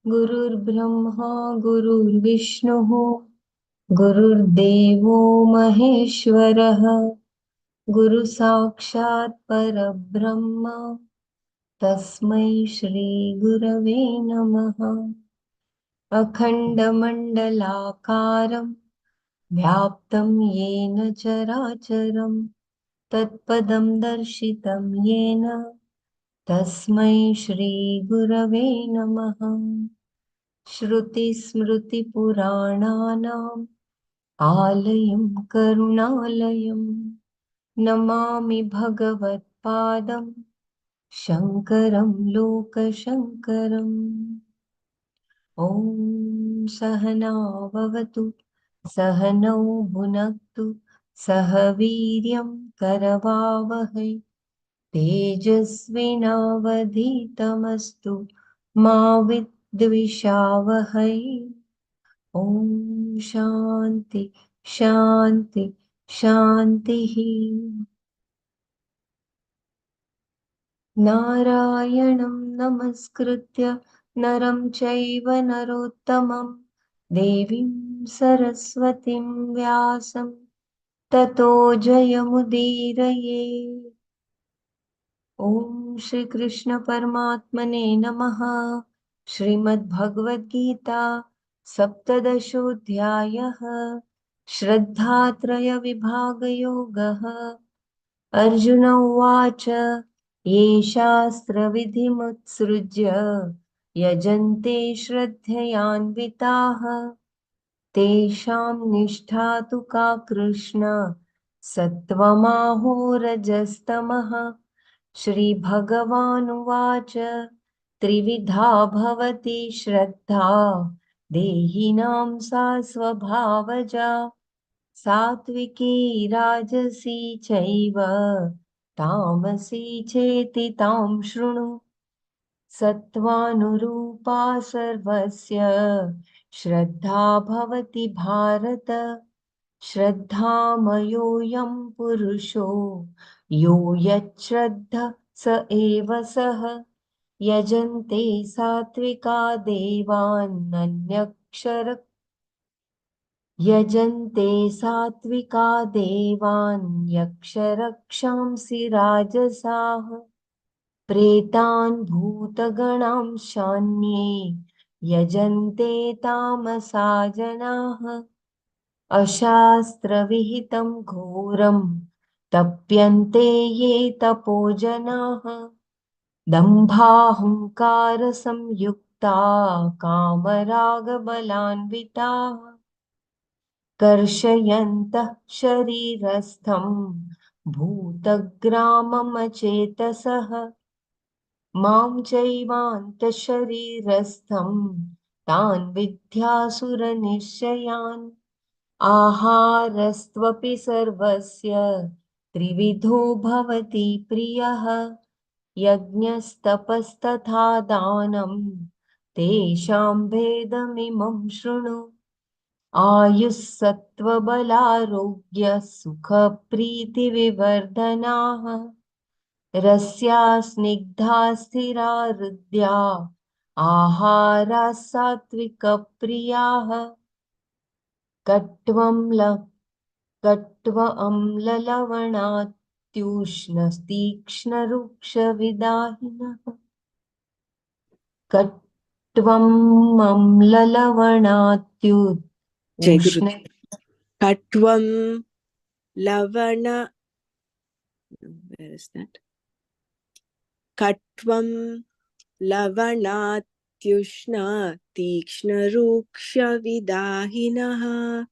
गुरुर्ब्रह्मा गुरुर्विष्णुः गुरुर्देवो महेश्वरः गुरुसाक्षात् परब्रह्म तस्मै श्रीगुरवे नमः। अखण्डमण्डलाकारं व्याप्तं येन चराचरं तत्पदं दर्शितं येन तस्मै श्रीगुरवे नमः। श्रुतिस्मृतिपुराणानाम् आलयं करुणालयं नमामि भगवत्पादं शङ्करं लोकशङ्करम्। ॐ सहना भवतु सहनौ भुनक्तु सह वीर्यं करवावहै तेजस्विनावधीतमस्तु मा विद्विषावहै। ॐ शान्ति शान्ति शान्तिः। नारायणं नमस्कृत्य नरं चैव नरोत्तमं देवीं सरस्वतीं व्यासं ततो जयमुदीरये। ॐ श्रीकृष्ण परमात्मने नमः। श्रीमद्भगवद्गीता सप्तदशोऽध्यायः श्रद्धात्रयविभागयोगः। अर्जुन उवाच ये शास्त्रविधिमुत्सृज्य यजन्ते श्रद्धयान्विताः तेषां निष्ठा तु का कृष्ण सत्त्वमाहोरजस्तमः। श्रीभगवानुवाच त्रिविधा भवति श्रद्धा देहिनां सा स्वभावजा सात्विकी राजसी चैव तामसी चेति तां शृणु। सत्त्वानुरूपा सर्वस्य श्रद्धा भवति भारत। श्रद्धामयोऽयं पुरुषो यो यच्छ्रद्ध स एव सः। यजन्ते सात्विका देवान् यजन्ते सात्विका देवान् यक्षरक्षांसि राजसाः प्रेतान् भूतगणां शान्ये यजन्ते तामसा जनाः। अशास्त्रविहितं घोरं तप्यन्ते ये तपो जनाः दम्भाहंकारसंयुक्ता कामरागबलान्विताः कर्षयन्तः शरीरस्थं भूतग्राममचेतसः मां चैवान्तशरीरस्थं तान् विद्यासुरनिश्चयान्। आहारस्त्वपि सर्वस्य त्रिविधो भवति प्रियः यज्ञस्तपस्तथा दानं तेषां भेदमिमं शृणु। आयुः सत्त्वबलारोग्य सुखप्रीतिविवर्धनाः रस्या स्निग्धा स्थिरा हृद्या आहाराः सात्विकप्रियाः कट्वमम्ललवणात्युष्णतीक्ष्णरुक्षविदाहिनः जय गुरु। कट्वमम्ललवणात्युष्ण कट्वं लवण, where is that? कट्वं लवणात्युष्ण तीक्ष्णरूक्षविदाहिनः।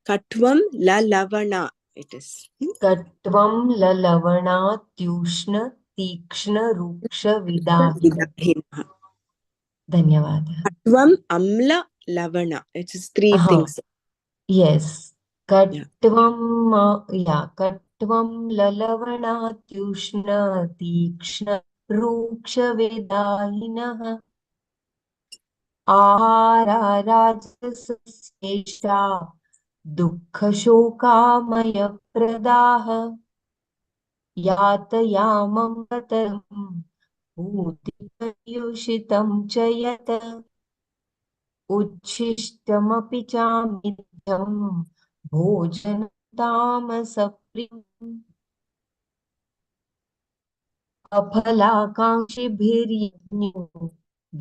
कट्वं ललवण, it is कट्वं ललवणात्युष्ण तीक्ष्णरूक्षविदाहिनः। विदाहिनः। धन्यवादः। कट्वं अम्ल lavana. It is three Uh-huh. things. Yes. Yeah. कट्वं ललवणात्युष्ण तीक्ष्ण रूक्षवेदाहिनः आहाराराजसस्येषा दुःखशोकामयप्रदाः यातयामं गतम् भूतिपर्युषितं च यत् उच्छिष्टमपि चामिद्धं भोजनं तामसप्रियम् अफलाकाङ्क्षिभिर्यज्ञो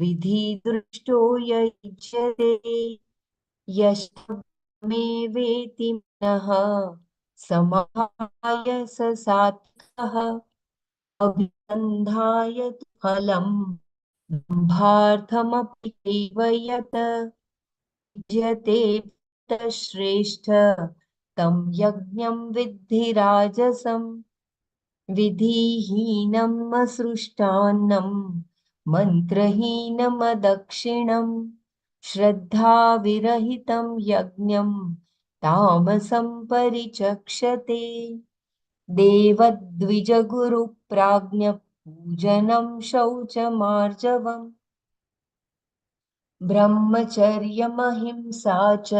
विधिदृष्टो य युज्यते यष्टमेवेति मनः समाय स सात्विकः अभिसन्धाय तु फलम् दम्भार्थमपि चैव यत् युज्यते श्रेष्ठ तं यज्ञं विद्धि राजसम् विधिहीनम् असृष्टान्नं मन्त्रहीनमदक्षिणम् श्रद्धाविरहितं यज्ञं तामसं परिचक्षते देवद्विजगुरुप्राज्ञपूजनं शौचमार्जवम् ब्रह्मचर्यमहिंसा च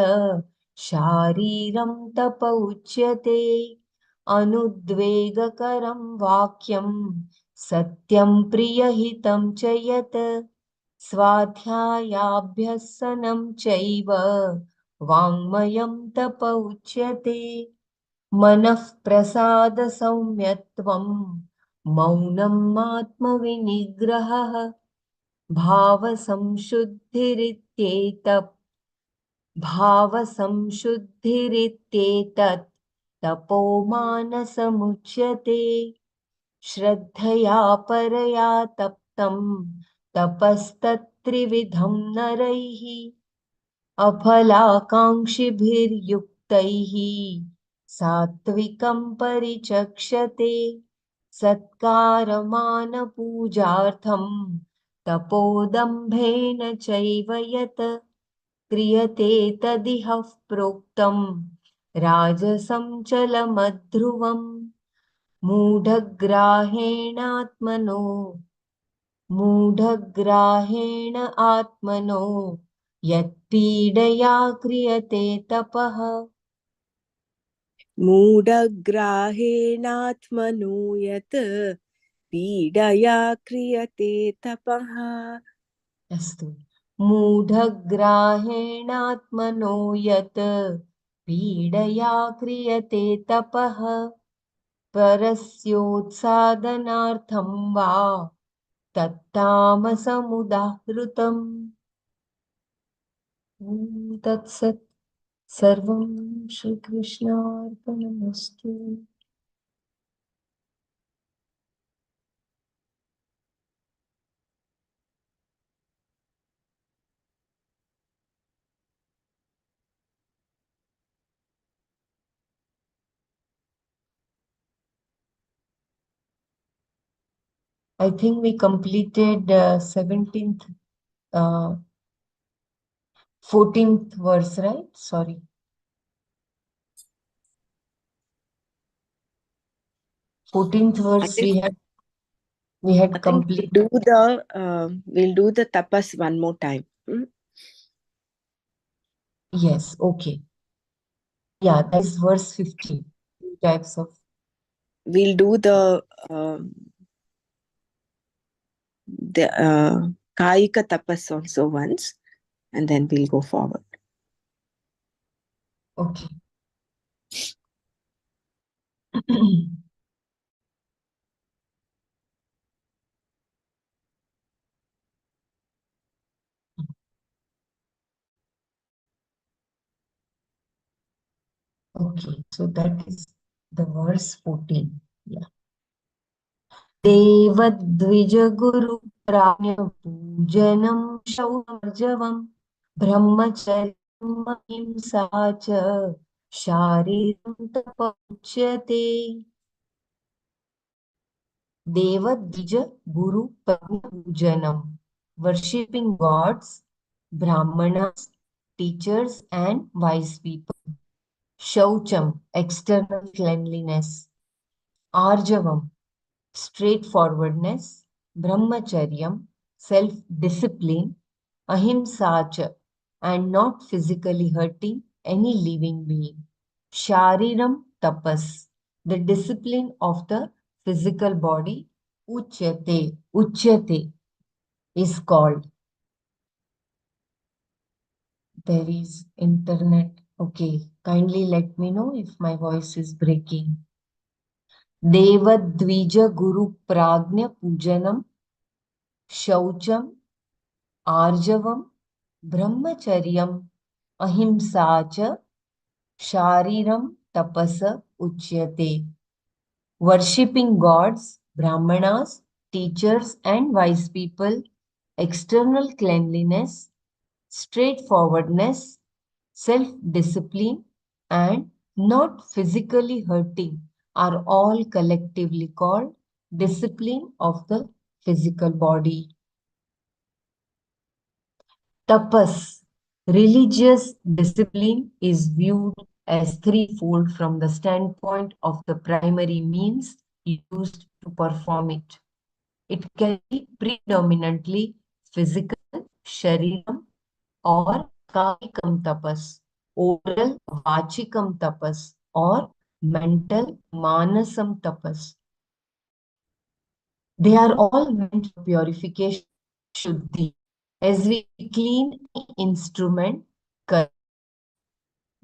शारीरं तप उच्यते अनुद्वेगकरं वाक्यं सत्यं प्रियहितं च यत् स्वाध्यायाभ्यसनं चैव वाङ्मयं तप उच्यते मनः प्रसादसौम्यत्वं मौनम् आत्मविनिग्रहः भावसंशुद्धिरित्येतत् भावसंशुद्धिरित्येतत् तपो मानसमुच्यते श्रद्धया परया तप्तं तपस्तत्त्रिविधं नरैः अफलाकाङ्क्षिभिर्युक्तैः सात्विकं परिचक्षते सत्कारमानपूजार्थं तपोदम्भेन चैव यत् क्रियते तदिह प्रोक्तं राजसं चलमध्रुवम् मूढग्राहेणात्मनो मूढग्राहेण आत्मनो यत्पीडया क्रियते तपः मूढग्राहेणात्मनो यत् पीडया क्रियते तपः अस्तु मूढग्राहेणात्मनो यत् पीडया क्रियते तपः परस्योत्सादनार्थं वा तत्तामसमुदाहृतम् ॐ तत्सत् सर्वं श्रीकृष्णार्पणमस्तु I think we completed 17th, 14th verse, right? Sorry. 14th I verse think we had I think completed. we'll do the tapas one more time. Yes, okay. Yeah, that is verse 15. Two types of. We'll do the Kayika tapas also once, and then we'll go forward. Okay. Okay, so that is the verse 14. Yeah. देवद्विजगुरुप्राज्ञपूजनं शौर्जवम् ब्रह्मचर्यम् अहिंसा च शारीरं तपोच्यते Devadvija Guru Pujanam, worshipping gods, Brahmanas, teachers and wise people. Shaucham, external cleanliness. Arjavam, straightforwardness. Brahmacharyam, self-discipline. Ahimsacha, and not physically hurting any living being. Shariram tapas, the discipline of the physical body. Uchyate is called. There is internet. Okay, kindly let me know if my voice is breaking. Devadvija Guru Pragnya Pujanam, Shaucham, Arjavam, Brahmacharyam, Ahimsa cha, Shariram Tapasa Uchyate. Worshipping gods, Brahmanas, teachers, and wise people, external cleanliness, straightforwardness, self-discipline, and not physically hurting are all collectively called discipline of the physical body. Tapas, religious discipline, is viewed as threefold from the standpoint of the primary means used to perform it. It can be predominantly physical, shariram, or kamikam tapas, oral, vachikam tapas, or mental, manasam tapas. They are all meant for purification or shuddhi, as we clean any instrument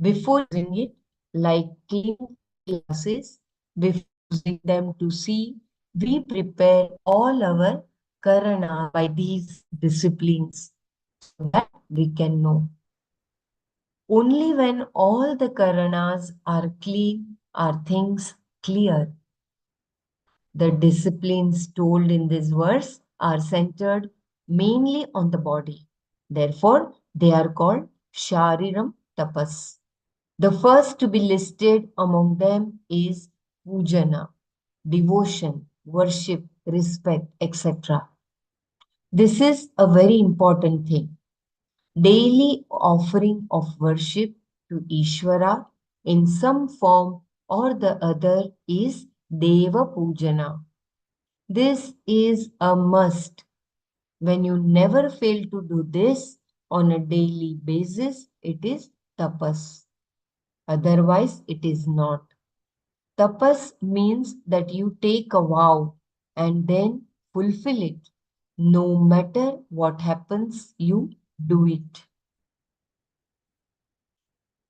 before using it, like cleaning glasses, before using them to see, we prepare all our karana by these disciplines so that we can know. Only when all the karanas are clean are things clear. The disciplines told in this verse are centered mainly on the body. Therefore, they are called Shariram Tapas. The first to be listed among them is Pujana, devotion, worship, respect, etc. This is a very important thing. Daily offering of worship to Ishvara in some form or the other is Deva Pujana. This is a must. When you never fail to do this on a daily basis, it is tapas. Otherwise, it is not. Tapas means that you take a vow and then fulfill it. No matter what happens, you do it.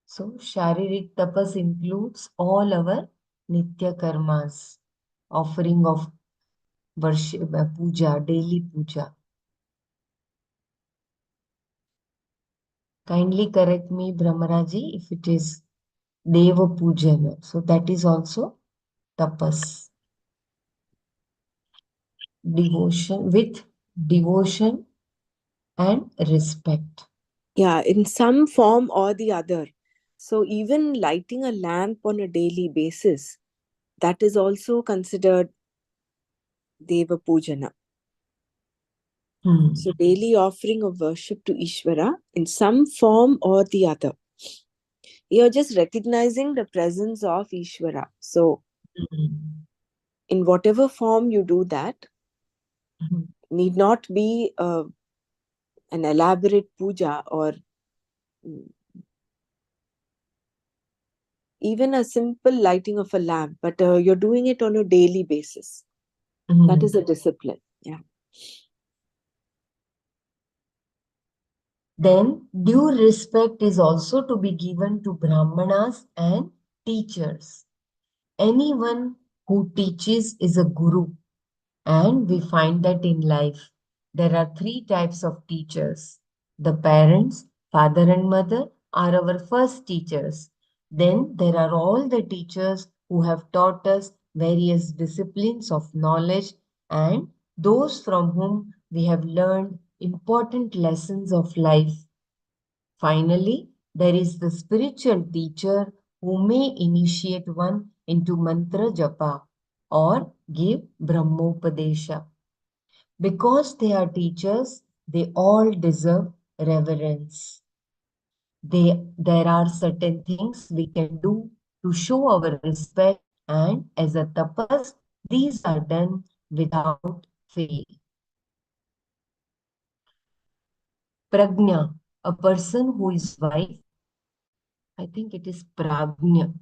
So, Sharirik tapas includes all our nitya karmas, offering of worship, puja, daily puja. Kindly correct me, Brahmaraji, if it is Deva Pujana. So that is also tapas. Devotion with devotion and respect. Yeah, in some form or the other. So even lighting a lamp on a daily basis, that is also considered Deva Pujana. So daily offering of worship to Ishvara in some form or the other. You're just recognizing the presence of Ishvara. So in whatever form you do that, need not be an elaborate puja or even a simple lighting of a lamp, but you're doing it on a daily basis. That is a discipline. Yeah. Then due respect is also to be given to Brahmanas and teachers. Anyone who teaches is a guru, and we find that in life there are three types of teachers. The parents, father and mother, are our first teachers. Then there are all the teachers who have taught us various disciplines of knowledge and those from whom we have learned important lessons of life. Finally, there is the spiritual teacher who may initiate one into mantra japa or give brahmopadesha. Because they are teachers, they all deserve reverence. There are certain things we can do to show our respect, and as a tapas, these are done without fail. Pragna, a person who is wise, I think it is pragnya.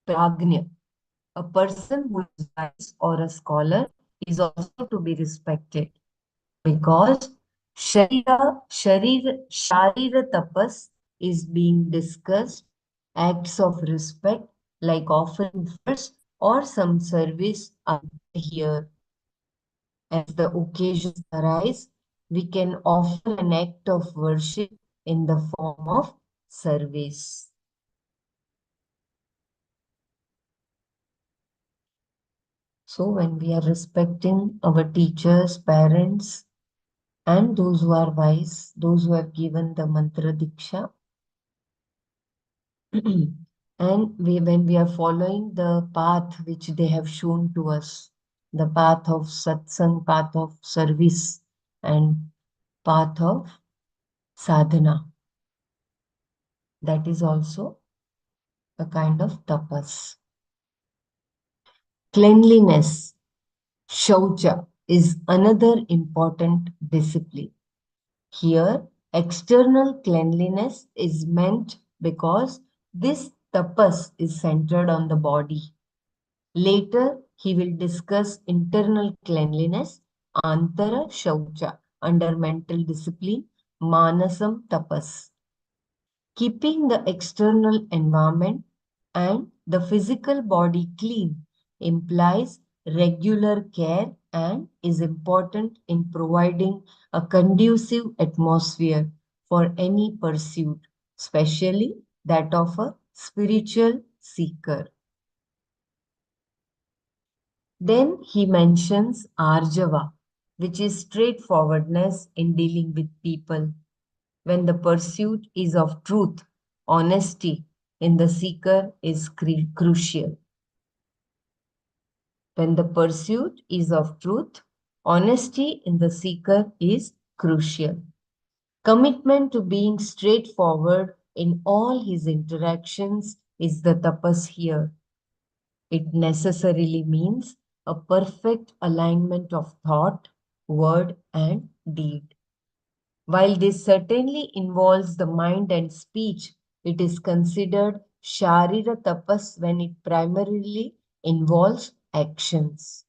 Pragnya, a person who is wise or a scholar is also to be respected because Sharira tapas is being discussed, acts of respect like offering flowers or some service are here. As the occasions arise, we can offer an act of worship in the form of service. So when we are respecting our teachers, parents, and those who are wise, those who have given the mantra diksha, and when we are following the path which they have shown to us, the path of satsang, path of service, and path of sadhana, that is also a kind of tapas. Cleanliness, shaucha, is another important discipline. Here, external cleanliness is meant because this tapas is centered on the body. Later, he will discuss internal cleanliness, antara shaucha, under mental discipline, manasam tapas. Keeping the external environment and the physical body clean implies regular care and is important in providing a conducive atmosphere for any pursuit, especially that of a spiritual seeker. Then he mentions Arjava, which is straightforwardness in dealing with people. When the pursuit is of truth, honesty in the seeker is crucial. When the pursuit is of truth, honesty in the seeker is crucial. Commitment to being straightforward in all his interactions is the tapas here. It necessarily means a perfect alignment of thought, word, and deed. While this certainly involves the mind and speech, it is considered Sharira tapas when it primarily involves actions.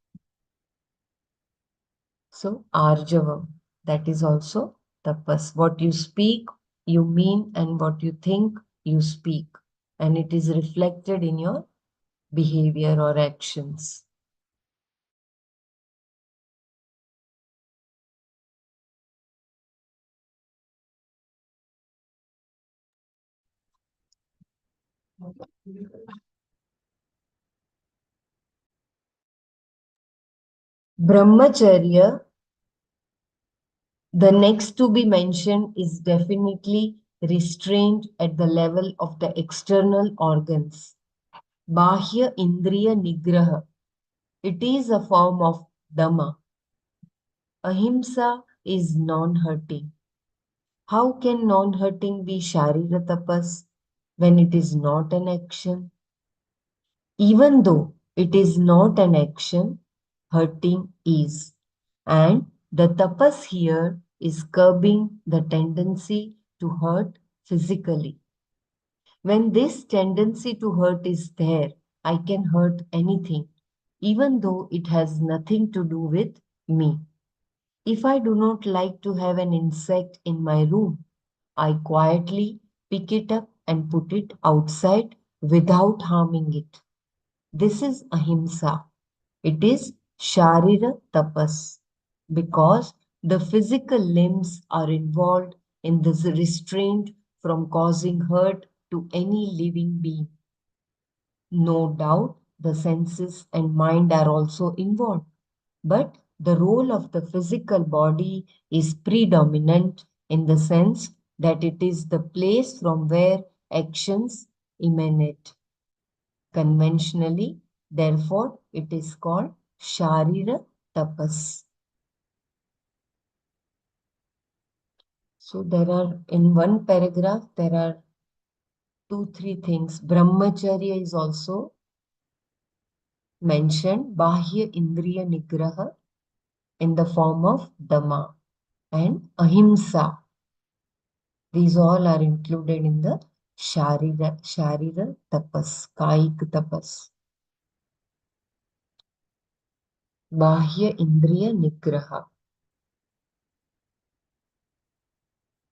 So, Arjavam, that is also tapas. What you speak, you mean, and what you think, you speak. And it is reflected in your behavior or actions. Brahmacharya, the next to be mentioned, is definitely restrained at the level of the external organs. Bahya Indriya Nigraha. It is a form of Dhamma. Ahimsa is non-hurting. How can non-hurting be Sharira tapas when it is not an action? Even though it is not an action, hurting is. And the tapas here is curbing the tendency to hurt physically. When this tendency to hurt is there, I can hurt anything, even though it has nothing to do with me. If I do not like to have an insect in my room, I quietly pick it up and put it outside without harming it. This is ahimsa. It is sharira tapas because the physical limbs are involved in this restraint from causing hurt to any living being. No doubt the senses and mind are also involved, but the role of the physical body is predominant in the sense that it is the place from where actions emanate. Conventionally, therefore, it is called Sharira Tapas. So there are, in one paragraph, there are 2, 3 things. Brahmacharya is also mentioned, Bahya Indriya Nigraha in the form of Dhamma, and Ahimsa. These all are included in the Sharira Tapas, Kaik Tapas. Bahya Indriya Nigraha.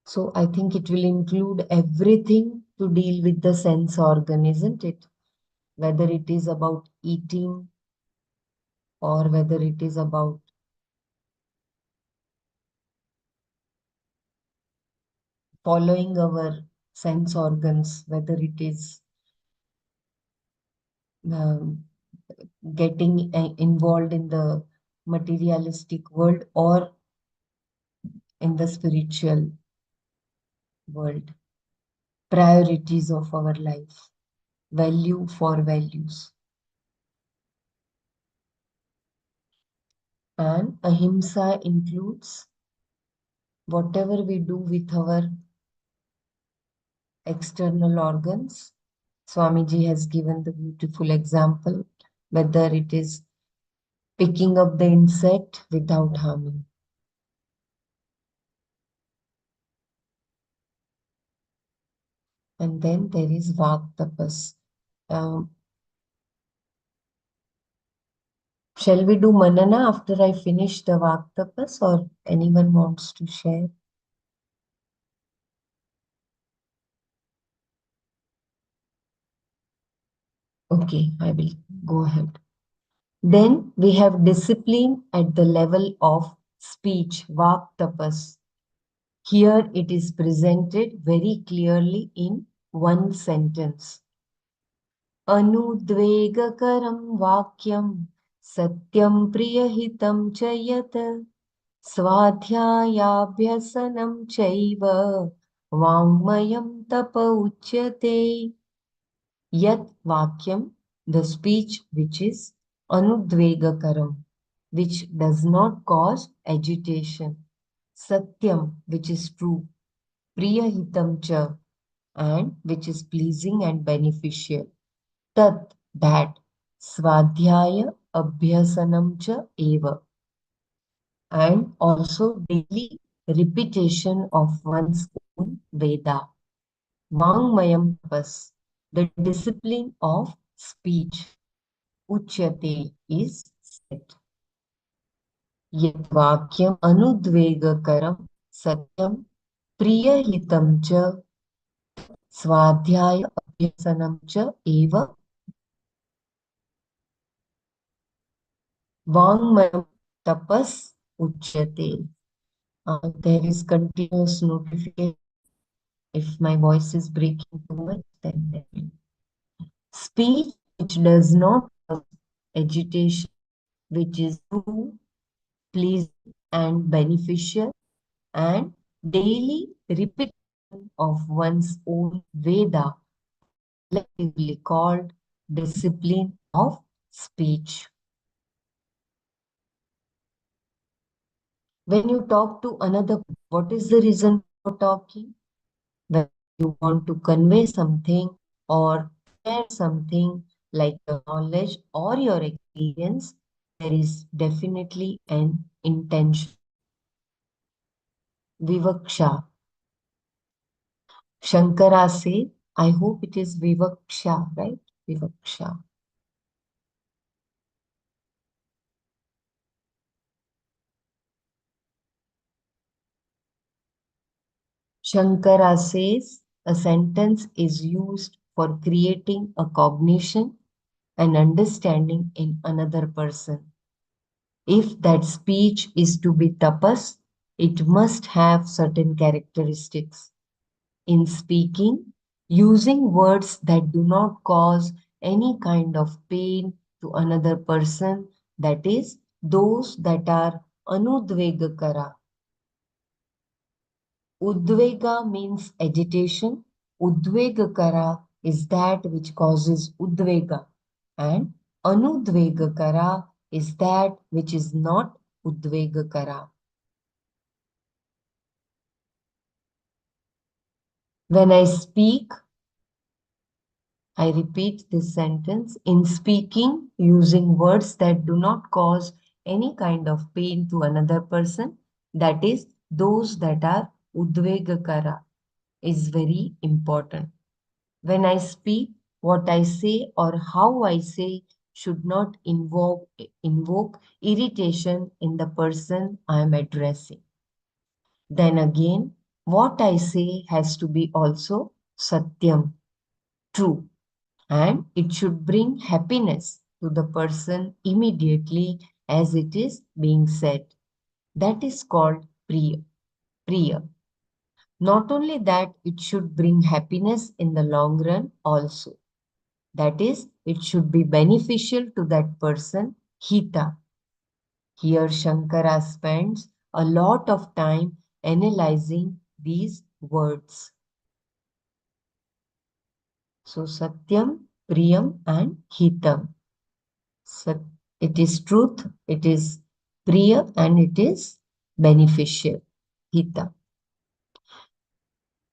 So I think it will include everything to deal with the sense organ, isn't it? Whether it is about eating or whether it is about following our sense organs, whether it is um, getting involved in the materialistic world or in the spiritual world. Priorities of our life, value for values. And ahimsa includes whatever we do with our external organs. Swamiji has given the beautiful example, whether it is picking up the insect without harming. And then there is Vak Tapas. Um, shall we do Manana after I finish the Vak Tapas, or anyone wants to share? Okay, I will go ahead. Then we have discipline at the level of speech, Vak Tapas. Here it is presented very clearly in one sentence. Anudvegakaram vakyam satyam priyahitam च यत् स्वाध्यायाभ्यसनं चैव वाङ्मयं तप उच्यते. Yat vakyam, the speech which is anudvegakaram, which does not cause agitation. Satyam, which is true. Priyahitam cha, and which is pleasing and beneficial. Tat, that. Swadhyaya abhyasanam cha eva, and also daily repetition of one's own Veda. Vangmayam tapas, the discipline of speech. Uchyate is said. Yat vakyam anudvegakaram satyam priyahitam cha swadhyaya abhyasanam cha eva vangmayam tapas uchyate. There is continuous notification. If my voice is breaking too much, then let me. Speech which does not cause agitation, which is true, pleasing, and beneficial, and daily repetition of one's own Veda, collectively called discipline of speech. When you talk to another, what is the reason for talking? When you want to convey something or share something like your knowledge or your experience, there is definitely an intention. Vivaksha. Shankara said, I hope it is Vivaksha, right? Vivaksha. Shankara says a sentence is used for creating a cognition and understanding in another person. If that speech is to be tapas, it must have certain characteristics. In speaking, using words that do not cause any kind of pain to another person, that is, those that are anudvegakara. Udvega means agitation. Udvegakara is that which causes udvega. And anudvegakara is that which is not udvegakara. Udvegakara is that which is not udvegakara. Udvegakara is that which is not udvegakara. And anudvegakara is that which is not udvegakara. And anudvegakara is that which is not udvegakara. And anudvegakara is that which is not udvegakara. And anudvegakara is that which is not udvegakara. When I speak, I repeat this sentence, in speaking using words that do not cause any kind of pain to another person, that is, those that are udvegakara, is very important. When I speak, what I say or how I say should not invoke irritation in the person I am addressing. Then again, what I say has to be also satyam, true, and it should bring happiness to the person immediately as it is being said. That is called priya. Priya. Not only that, it should bring happiness in the long run also. That is, it should be beneficial to that person, hita. Here, Shankara spends a lot of time analyzing these words. So, Satyam, Priyam, and Hitam. Sat- it is truth, it is Priya, and it is beneficial. Hita.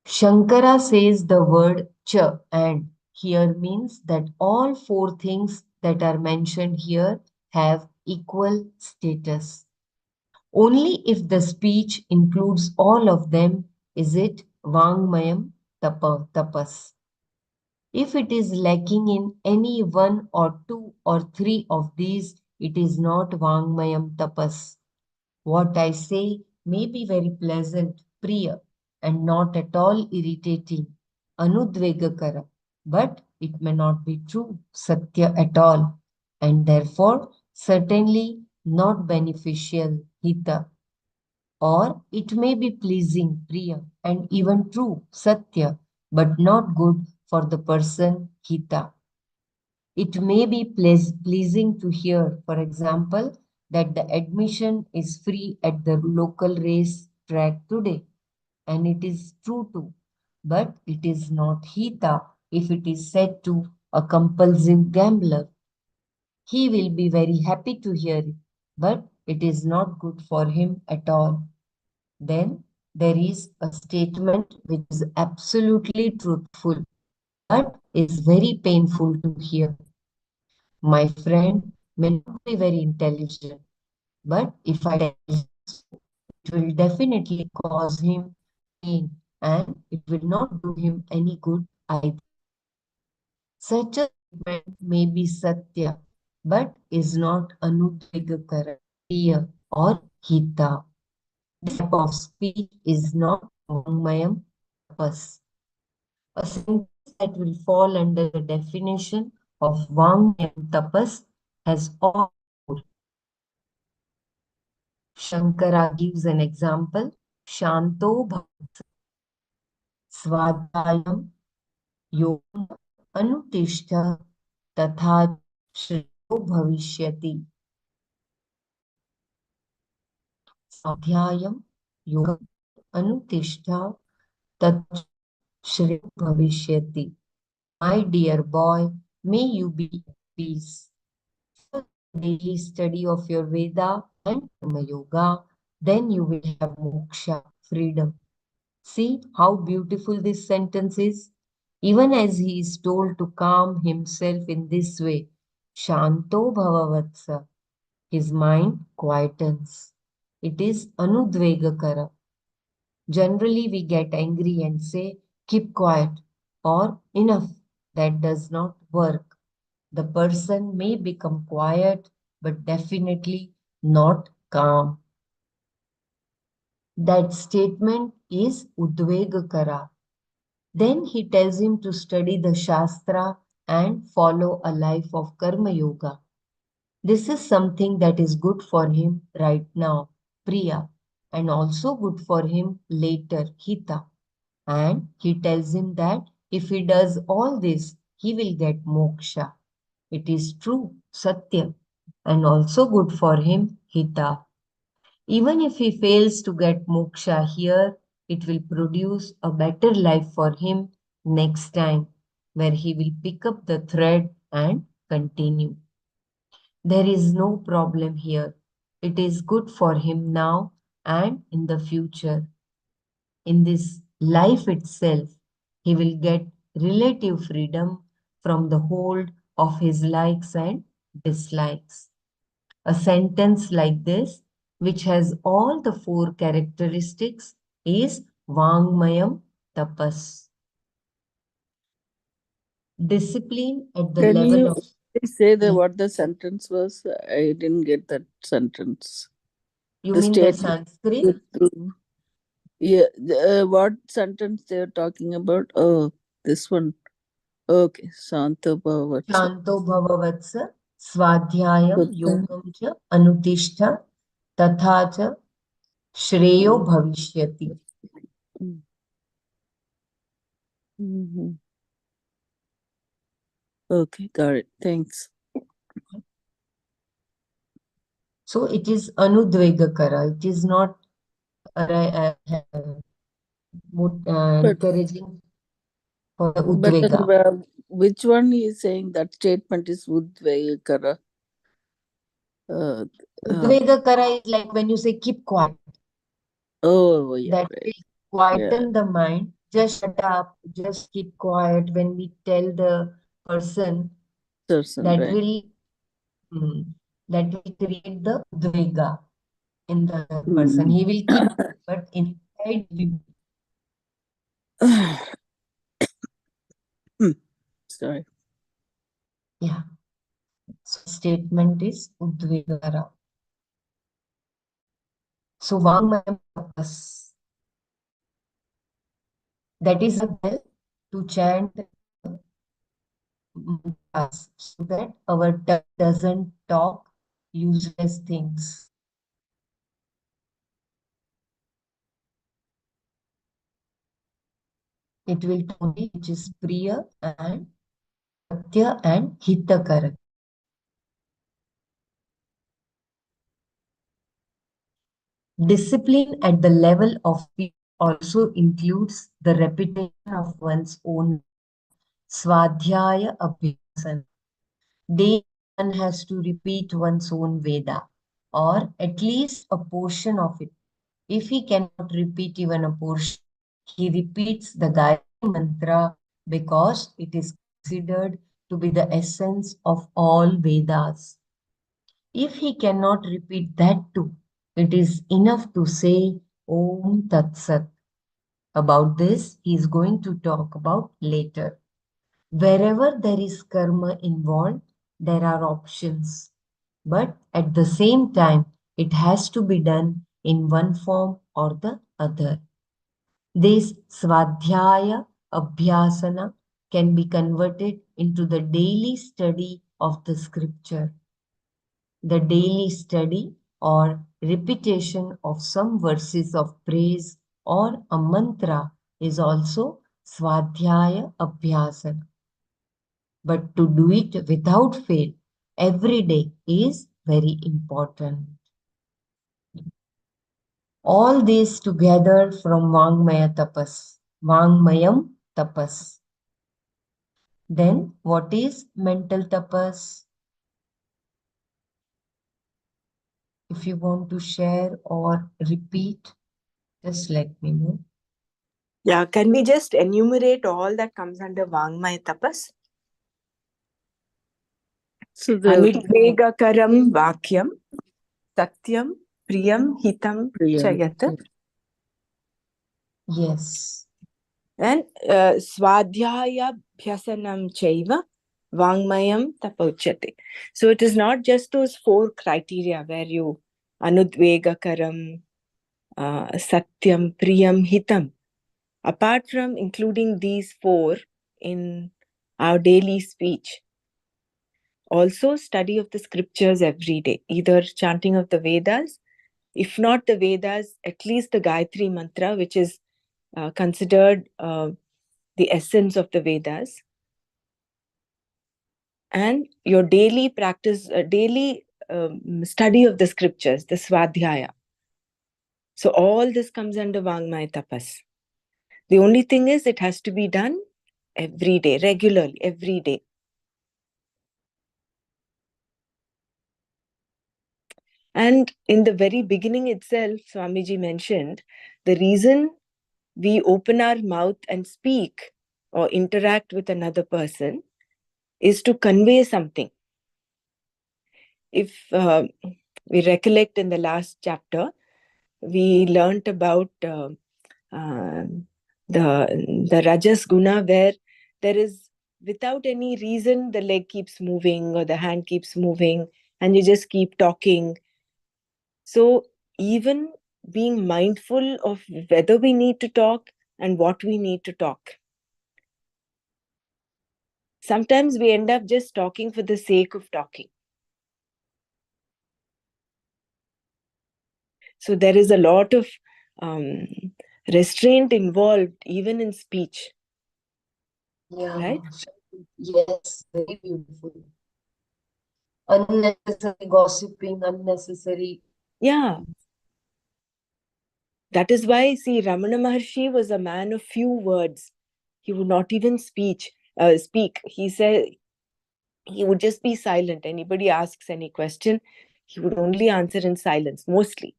Shankara says the word cha and here means that all four things that are mentioned here have equal status. Only if the speech includes all of them is it Vangmayam tapas. If it is lacking in any one or two or three of these, it is not Vangmayam tapas. What I say may be very pleasant, priya, and not at all irritating, anudvegakara, but it may not be true, satya at all, and therefore certainly not beneficial, hita. Or it may be pleasing, priya, and even true, satya, but not good for the person, hita. It may be pleasing to hear, for example, that the admission is free at the local race track today, and it is true too. But it is not hita if it is said to a compulsive gambler. He will be very happy to hear it, but it is not good for him at all. Then there is a statement which is absolutely truthful, but is very painful to hear. My friend may not be very intelligent, but if I tell him so, it will definitely cause him pain and it will not do him any good either. Such a statement may be satya, but is not anudvegakara, priya or hita. This type of speech is not vangmayam tapas. A sentence that will fall under the definition of vangmayam tapas has all four. Shankara gives an example. Shanto bhavat svadhyayam yogam anutishta tatha shreyo bhavishyati. Svadhyayam yogam anutishta tatha shreyo bhavishyati. My dear boy, may you be at peace. Follow the daily study of your Veda and Karma Yoga, then you will have moksha, freedom. See how beautiful this sentence is? Even as he is told to calm himself in this way, Shanto Bhavavatsa, his mind quietens. It is Anudvegakara. Generally, we get angry and say, keep quiet or enough. That does not work. The person may become quiet, but definitely not calm. That statement is Udvegakara. Then he tells him to study the Shastra and follow a life of Karma Yoga. This is something that is good for him right now, Priya, and also good for him later, Hita. And he tells him that if he does all this, he will get moksha. It is true, Satya, and also good for him, Hita. Even if he fails to get moksha here, it will produce a better life for him next time, where he will pick up the thread and continue. There is no problem here. It is good for him now and in the future. In this life itself, He will get relative freedom from the hold of his likes and dislikes. A sentence like this, which has all the four characteristics, is Vangmayam Tapas. Discipline at the Can level you of say what the sentence was? I didn't get that sentence. you The mean the statement. Sanskrit? Yeah, what sentence they are talking about? Oh, this one. Okay, Santa Bhavatsa. Shanto bhavavatsa swadhyayam yogam cha anutishta tatha cha shreyo bhavishyati. Mm-hmm. Okay, got it. Thanks. So it is anudvegakara. It is not But encouraging for the but udvega. which one is saying that statement is Udvayakara? Uh, uh, Udvegakara is like when you say keep quiet. oh, yeah, That right. will Yeah, quieten the mind. Just shut up, just keep quiet. When we tell the person, person, that right. will hmm, that will create the udvega in the person. Mm. He will keep, but inside we, Sorry. yeah. So statement is udvegara. So Vangmayam tapas. That is a bell to chant mantras so that our tongue doesn't talk useless things. It will only which is Priya and Satya and Hitakara. Discipline at the level of speech also includes the repetition of one's own Swadhyaya Abhyasana. Daily one has to repeat one's own Veda or at least a portion of it. If he cannot repeat even a portion, he repeats the Gayatri Mantra because it is considered to be the essence of all Vedas. If he cannot repeat that too, it is enough to say Om Tat Sat. About this, he is going to talk about later. Wherever there is karma involved, there are options. But at the same time, it has to be done in one form or the other. This Swadhyaya Abhyasana can be converted into the daily study of the scripture. The daily study or repetition of some verses of praise or a mantra is also Swadhyaya Abhyasana. But to do it without fail every day is very important. All this together from Vangmaya Tapas. Vangmayam Tapas. Then what is mental tapas? If you want to share or repeat, just let me know. Yeah, can we just enumerate all that comes under Vangmaya tapas? So the Anudvegakaram vakyam, satyam, priyam, hitam, Priyam. chayat. Yes. And swadhyaya bhyasanam chaiva vangmayam tapauchate. So it is not just those four criteria where you anudvegakaram, satyam, priyam, hitam. Apart from including these four in our daily speech, also study of the scriptures every day, either chanting of the Vedas, if not the Vedas, at least the Gayatri Mantra, which is considered the essence of the Vedas, and your daily practice, daily study of the scriptures, the Swadhyaya. So all this comes under Vangmaya Tapas. The only thing is it has to be done every day, regularly, every day. And in the very beginning itself, Swamiji mentioned the reason we open our mouth and speak or interact with another person is to convey something. If we recollect in the last chapter, we learnt about uh, the Rajas Guna, where there is, without any reason, the leg keeps moving or the hand keeps moving and you just keep talking. So even being mindful of whether we need to talk and what we need to talk. Sometimes we end up just talking for the sake of talking. So there is a lot of um, restraint involved even in speech. Yeah, Right? yes, very beautiful. Unnecessary gossiping, unnecessary. Yeah. That is why, see, Ramana Maharshi was a man of few words. He would not even speak. He said he would just be silent. Anybody asks any question, he would only answer in silence, mostly.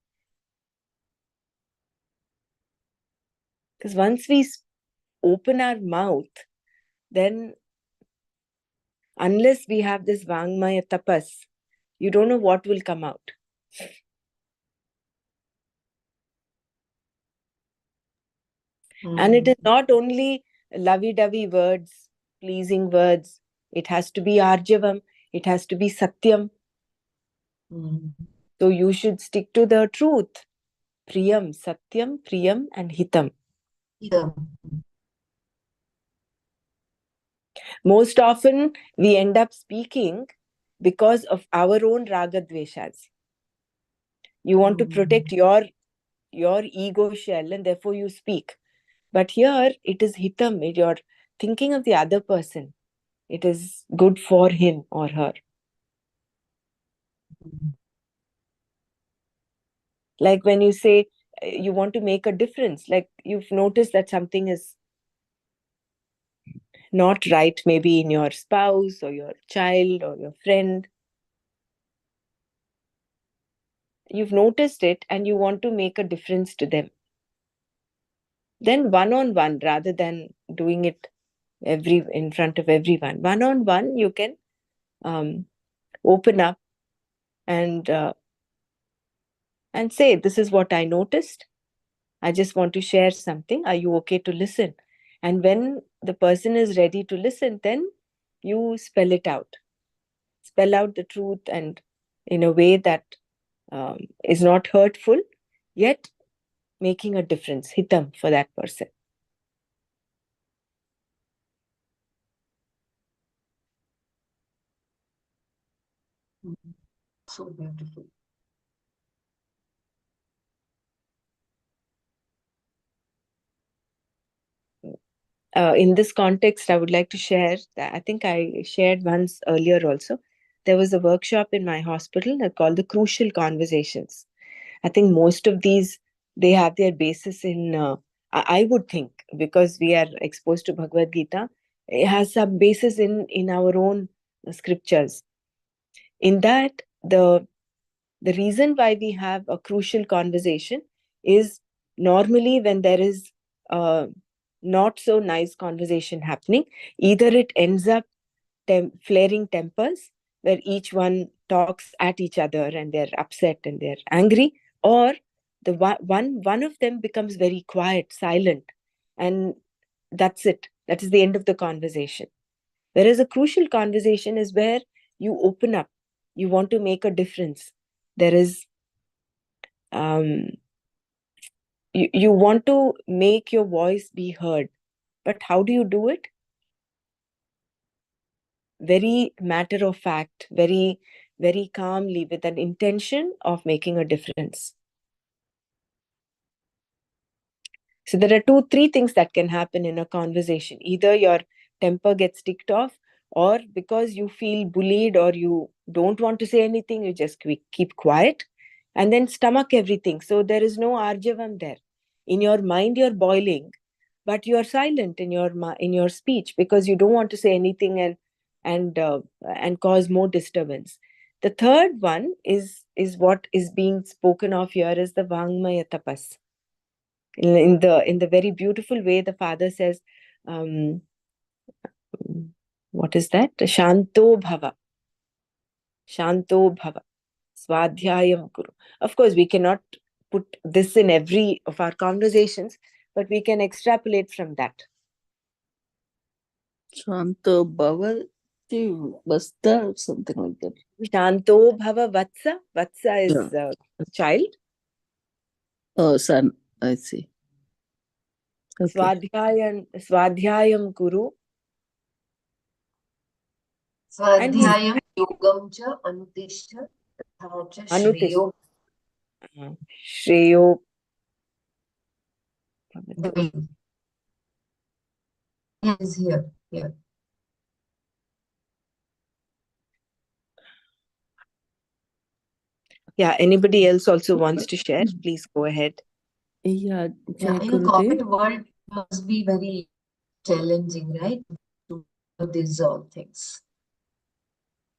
Because once we open our mouth, then unless we have this Vangmaya tapas, you don't know what will come out. And it is not only lovey-dovey words, pleasing words. It has to be arjavam. It has to be satyam. So you should stick to the truth. Priyam, satyam, priyam, and hitam. Yeah. Most often, we end up speaking because of our own ragadveshas. You want to protect your ego shell, and therefore you speak. But here, it is hitam. You're thinking of the other person. It is good for him or her. Like when you say you want to make a difference, like you've noticed that something is not right, maybe in your spouse or your child or your friend. You've noticed it and you want to make a difference to them. Then one on one, rather than doing it in front of everyone, one on one, you can open up and say, this is what I noticed. I just want to share something. Are you okay to listen? And when the person is ready to listen, then you spell it out. Spell out the truth, and in a way that is not hurtful, yet making a difference, hitam, for that person. So beautiful. In this context, I would like to share that I think I shared once earlier also. There was a workshop in my hospital called the Crucial Conversations. I think most of these, they have their basis in, I would think, because we are exposed to Bhagavad Gita, it has some basis in our own scriptures. In that, the reason why we have a crucial conversation is normally when there is a not so nice conversation happening, either it ends up flaring tempers where each one talks at each other and they're upset and they're angry, or the one of them becomes very quiet, silent, and that's it. That is the end of the conversation. Whereas a crucial conversation is where you open up, you want to make a difference. There is you want to make your voice be heard, but how do you do it? Very matter of fact, very, very calmly, with an intention of making a difference. So there are three things that can happen in a conversation. Either your temper gets ticked off, or because you feel bullied or you don't want to say anything, you just keep quiet and then stomach everything. So there is no arjavam there. In your mind, you're boiling, but you're silent in your speech because you don't want to say anything and cause more disturbance. The third one is what is being spoken of here is the Vangmaya tapas. In the very beautiful way, the father says, what is that? Shanto bhava. Shanto bhava. Swadhyayam kuru. Of course, we cannot put this in every of our conversations, but we can extrapolate from that. Shanta Bhavati Basta, something like that. Shanto bhava vatsa. Vatsa is Yeah. child. Oh, son, I see. Okay. Swadhyayam kuru. And he's Swadhyayam yogam cha anutishya tha cha Anutish. shreyo Shreyo. bhavatu. Is here. Here. Yeah, anybody else also wants to share? Please go ahead. Yeah, Yeah, Jai in a corporate Gurudev. world, it must be very challenging, right? To do these all things.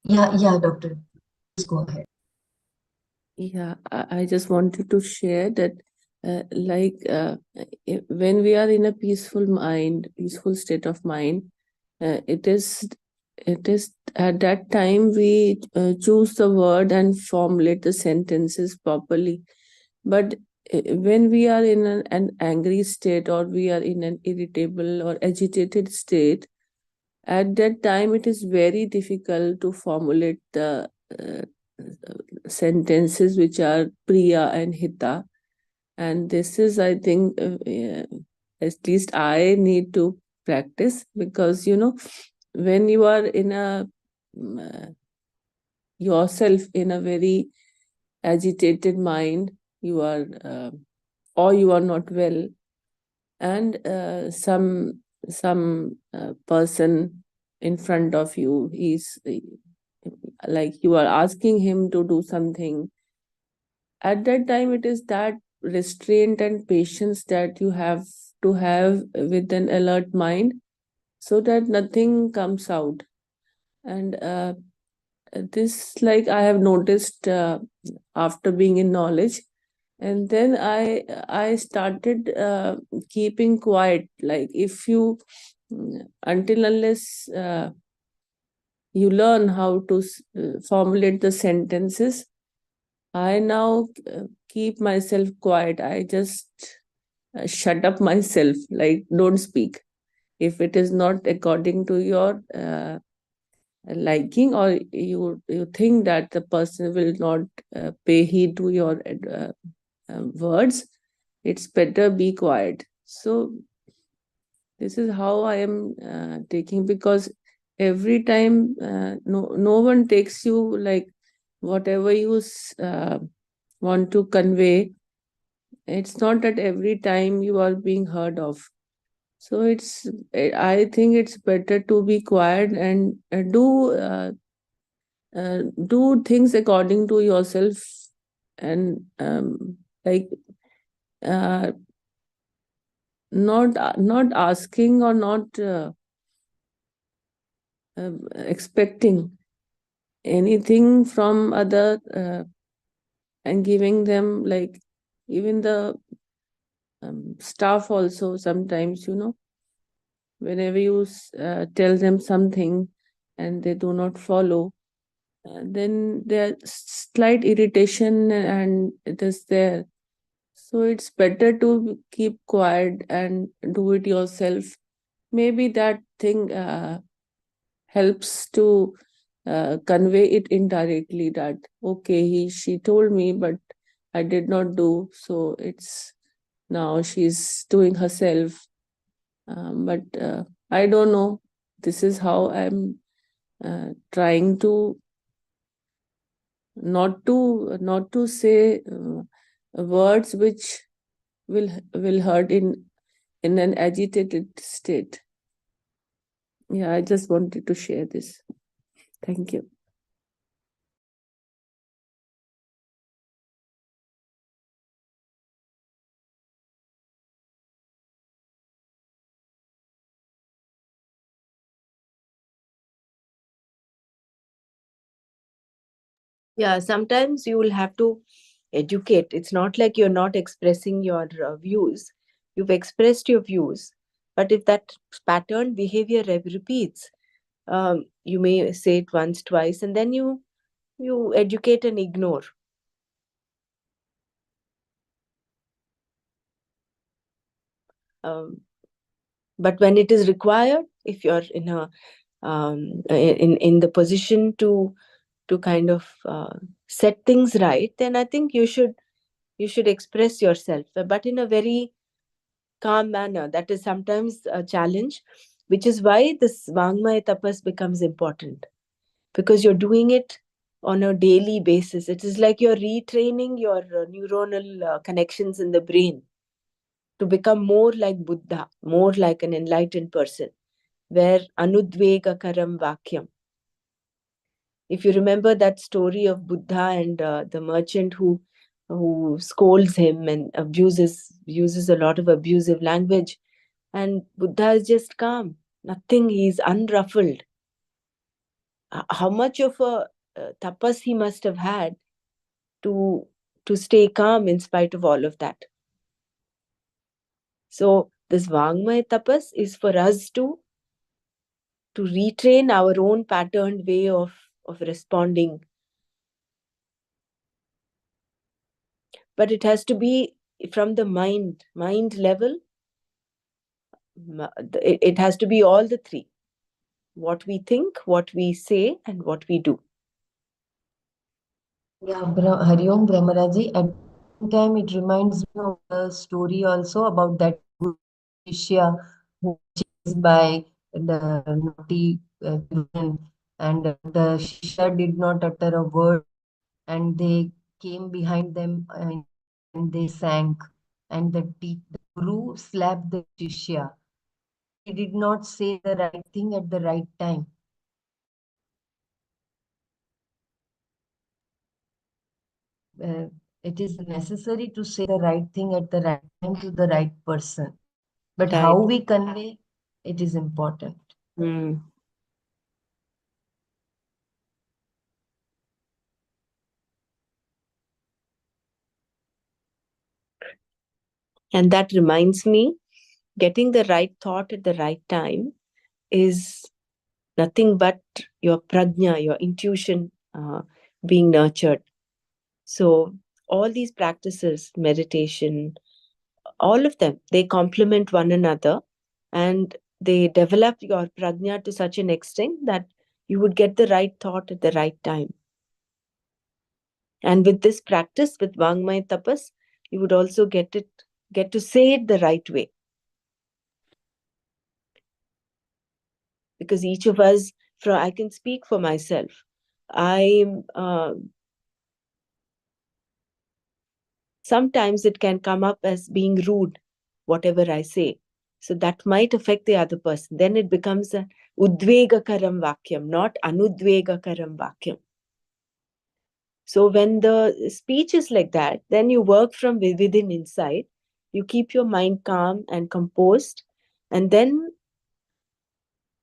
Yeah, doctor. Please go ahead. Yeah, I just wanted to share that, when we are in a peaceful mind, peaceful state of mind, it is at that time we choose the word and formulate the sentences properly. But when we are in an angry state, or we are in an irritable or agitated state, at that time it is very difficult to formulate the sentences which are priya and hita. And this is, I think, at least I need to practice, because when you are in a yourself in a very agitated mind, you are or you are not well, and some person in front of you, he's like, you are asking him to do something. At that time, it is that restraint and patience that you have to have with an alert mind, so that nothing comes out. And this, like, I have noticed after being in knowledge. And then I started keeping quiet. Like, if you until unless you learn how to formulate the sentences, I now keep myself quiet. I just shut up myself, like, don't speak. If it is not according to your liking, or you think that the person will not pay heed to your words, it's better be quiet. So this is how I am taking, because every time no one takes you, like, whatever you want to convey, it's not that every time you are being heard of. So I think it's better to be quiet and do things according to yourself, and like, uh, not asking, or not expecting anything from other, and giving them, like, even the staff also, sometimes, whenever you tell them something and they do not follow, then there's slight irritation, and it is there. So it's better to keep quiet and do it yourself. Maybe that thing helps to convey it indirectly, that okay, she told me, but I did not do, so it's now she's doing herself. But I don't know. This is how I'm trying to not to say words which will hurt in an agitated state. Yeah, I just wanted to share this. Thank you. Yeah, sometimes you will have to educate. It's not like you're not expressing your views. You've expressed your views, But if that pattern behavior repeats, you may say it once, twice, and then you educate and ignore. But when it is required, if you're in a in the position to kind of set things right, then I think you should express yourself, but in a very calm manner. That is sometimes a challenge, which is why this Vangmaya tapas becomes important, because you're doing it on a daily basis. It is like you're retraining your neuronal connections in the brain to become more like Buddha, more like an enlightened person, where anudvega karam vakyam. If you remember that story of Buddha and the merchant who scolds him and uses a lot of abusive language, and Buddha is just calm, nothing, he's unruffled. How much of a tapas he must have had to stay calm in spite of all of that. So this Vangmaya tapas is for us to retrain our own patterned way of responding. But it has to be from the mind level. It has to be all the three: what we think, what we say, and what we do. Yeah, Hari Om Brahmaraji. At the same time, it reminds me of the story also about that Shishya who was chased by the naughty children, and the Shishya did not utter a word, and they came behind them and they sank. And the Guru slapped the Shishya. He did not say the right thing at the right time. It is necessary to say the right thing at the right time to the right person. But Right. how we convey it is important. Mm. And that reminds me, getting the right thought at the right time is nothing but your prajna, your intuition being nurtured. So all these practices, meditation, all of them, they complement one another, and they develop your prajna to such an extent that you would get the right thought at the right time. And with this practice, with Vangmaya tapas, you would also get to say it the right way. Because each of us, I can speak for myself. Sometimes it can come up as being rude, whatever I say. So that might affect the other person. Then it becomes a udvegakaram vakyam, not anudvegakaram vakyam. So when the speech is like that, then you work from within inside. You keep your mind calm and composed, and then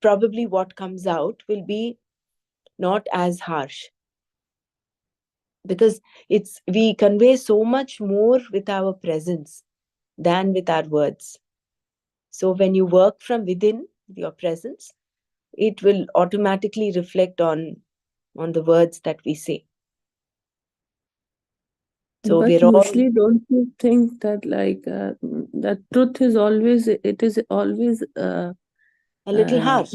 probably what comes out will be not as harsh, because we convey so much more with our presence than with our words. So when you work from within your presence, it will automatically reflect on the words that we say. So But we're all usually, don't you think that the truth is always a little harsh.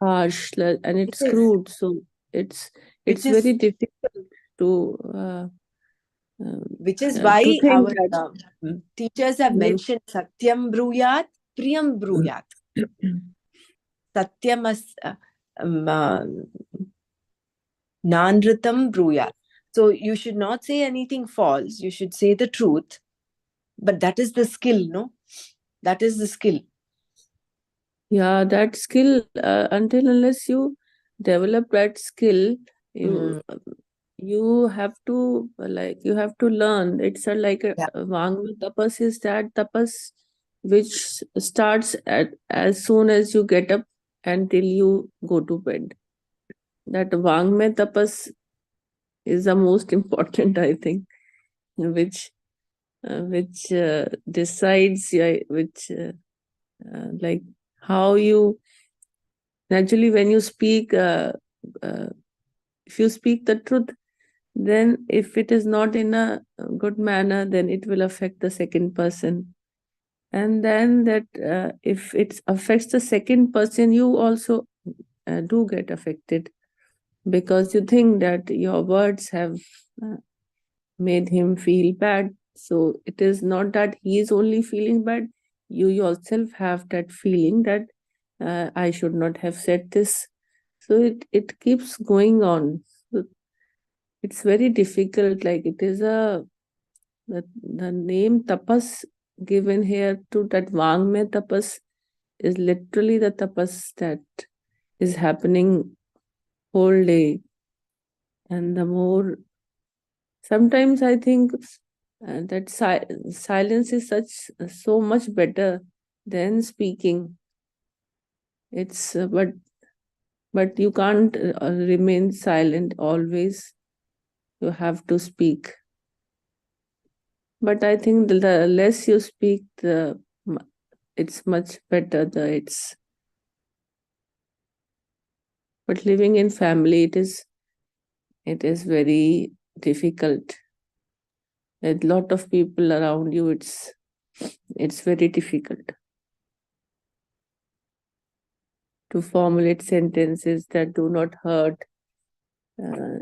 harsh, and It it's is, crude, so it's which very is difficult to to why think our that teachers have yes. mentioned Satyam Bruyat, Priyam Bruyat. Satyamas Nanritam Bruyat. So you should not say anything false. You should say the truth. But that is the skill, no? That is the skill. Yeah, that skill, until unless you develop that skill, you you have to you have to learn. It's like a Yeah. Vangma tapas is that tapas which starts as soon as you get up until you go to bed. That Vangma tapas is the most important, I think, which decides, yeah, which like how you naturally, when you speak, uh, if you speak the truth, then if it is not in a good manner, then it will affect the second person. And then that if it affects the second person, you also do get affected, because you think that your words have uh, made him feel bad. So it is not that he is only feeling bad, you yourself have that feeling that I should not have said this. So it keeps going on. So it's very difficult. Like it is the name tapas given here to that Vangme tapas is literally the tapas that is happening whole day. And the more, sometimes I think that silence is so much better than speaking. It's but you can't remain silent always. You have to speak. But I think the less you speak, it's much better. But living in family, it is very difficult. A lot of people around you, it's very difficult to formulate sentences that do not hurt,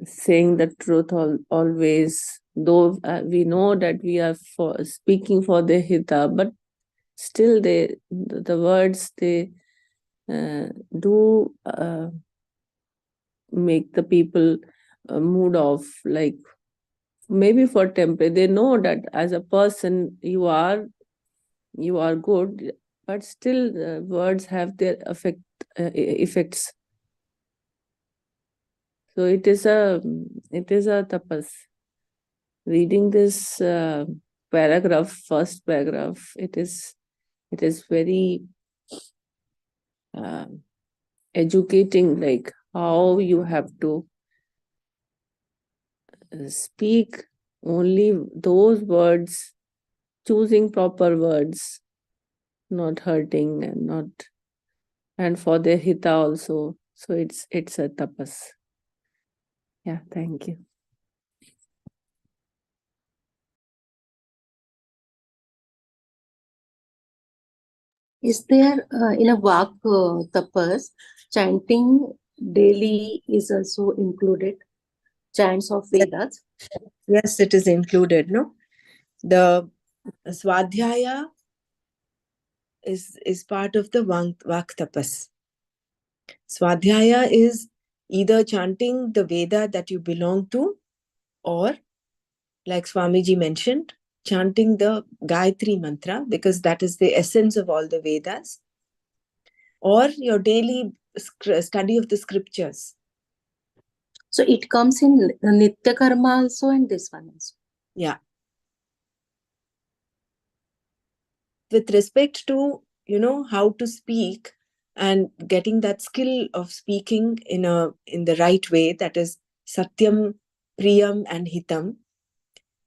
saying the truth always, though we know that we are speaking for the hita, but still the words they do make the people mood off, like maybe for temporary. They know that as a person you are good, but still words have their effects. So it is a tapas. Reading this first paragraph, it is very uh, educating, like how you have to speak only those words, choosing proper words, not hurting and for their hita also. So it's a tapas. Yeah, thank you. Is there in a Vak tapas, chanting daily is also included? Chants of Vedas? Yes, it is included, no? The Swadhyaya is part of the Vak tapas. Swadhyaya is either chanting the Veda that you belong to, or, like Swamiji mentioned, chanting the Gayatri mantra, because that is the essence of all the Vedas, or your daily study of the scriptures. So it comes in Nitya Karma also and this one also. Yeah. With respect to, how to speak and getting that skill of speaking in the right way, that is Satyam, Priyam, and Hitam.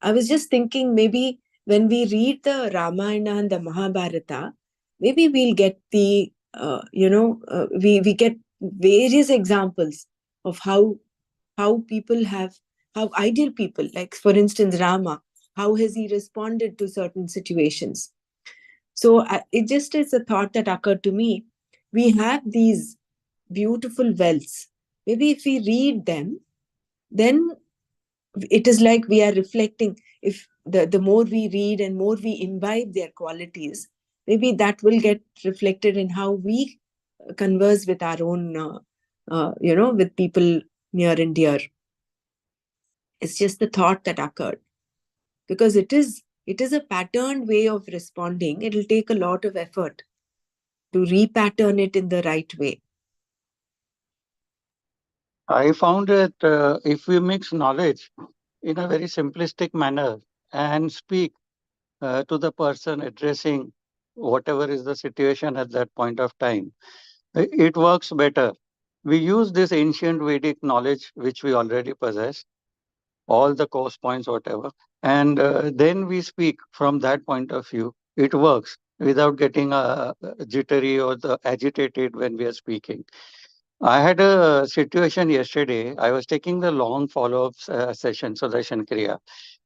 I was just thinking, maybe when we read the Ramayana and the Mahabharata, maybe we'll get we get various examples of how people have, how ideal people, like for instance Rama, how has he responded to certain situations. So it just is a thought that occurred to me. We have these beautiful wells. Maybe if we read them, then it is like we are reflecting. If the more we read and more we imbibe their qualities, maybe that will get reflected in how we converse with our own, with people near and dear. It's just the thought that occurred, because it is a patterned way of responding. It will take a lot of effort to repattern it in the right way. I found that if we mix knowledge in a very simplistic manner and speak to the person addressing whatever is the situation at that point of time, it works better. We use this ancient Vedic knowledge which we already possess, all the course points, whatever, and then we speak from that point of view. It works. without getting jittery or agitated when we are speaking. I had a situation yesterday. I was taking the long follow-up session, Sudarshan Kriya,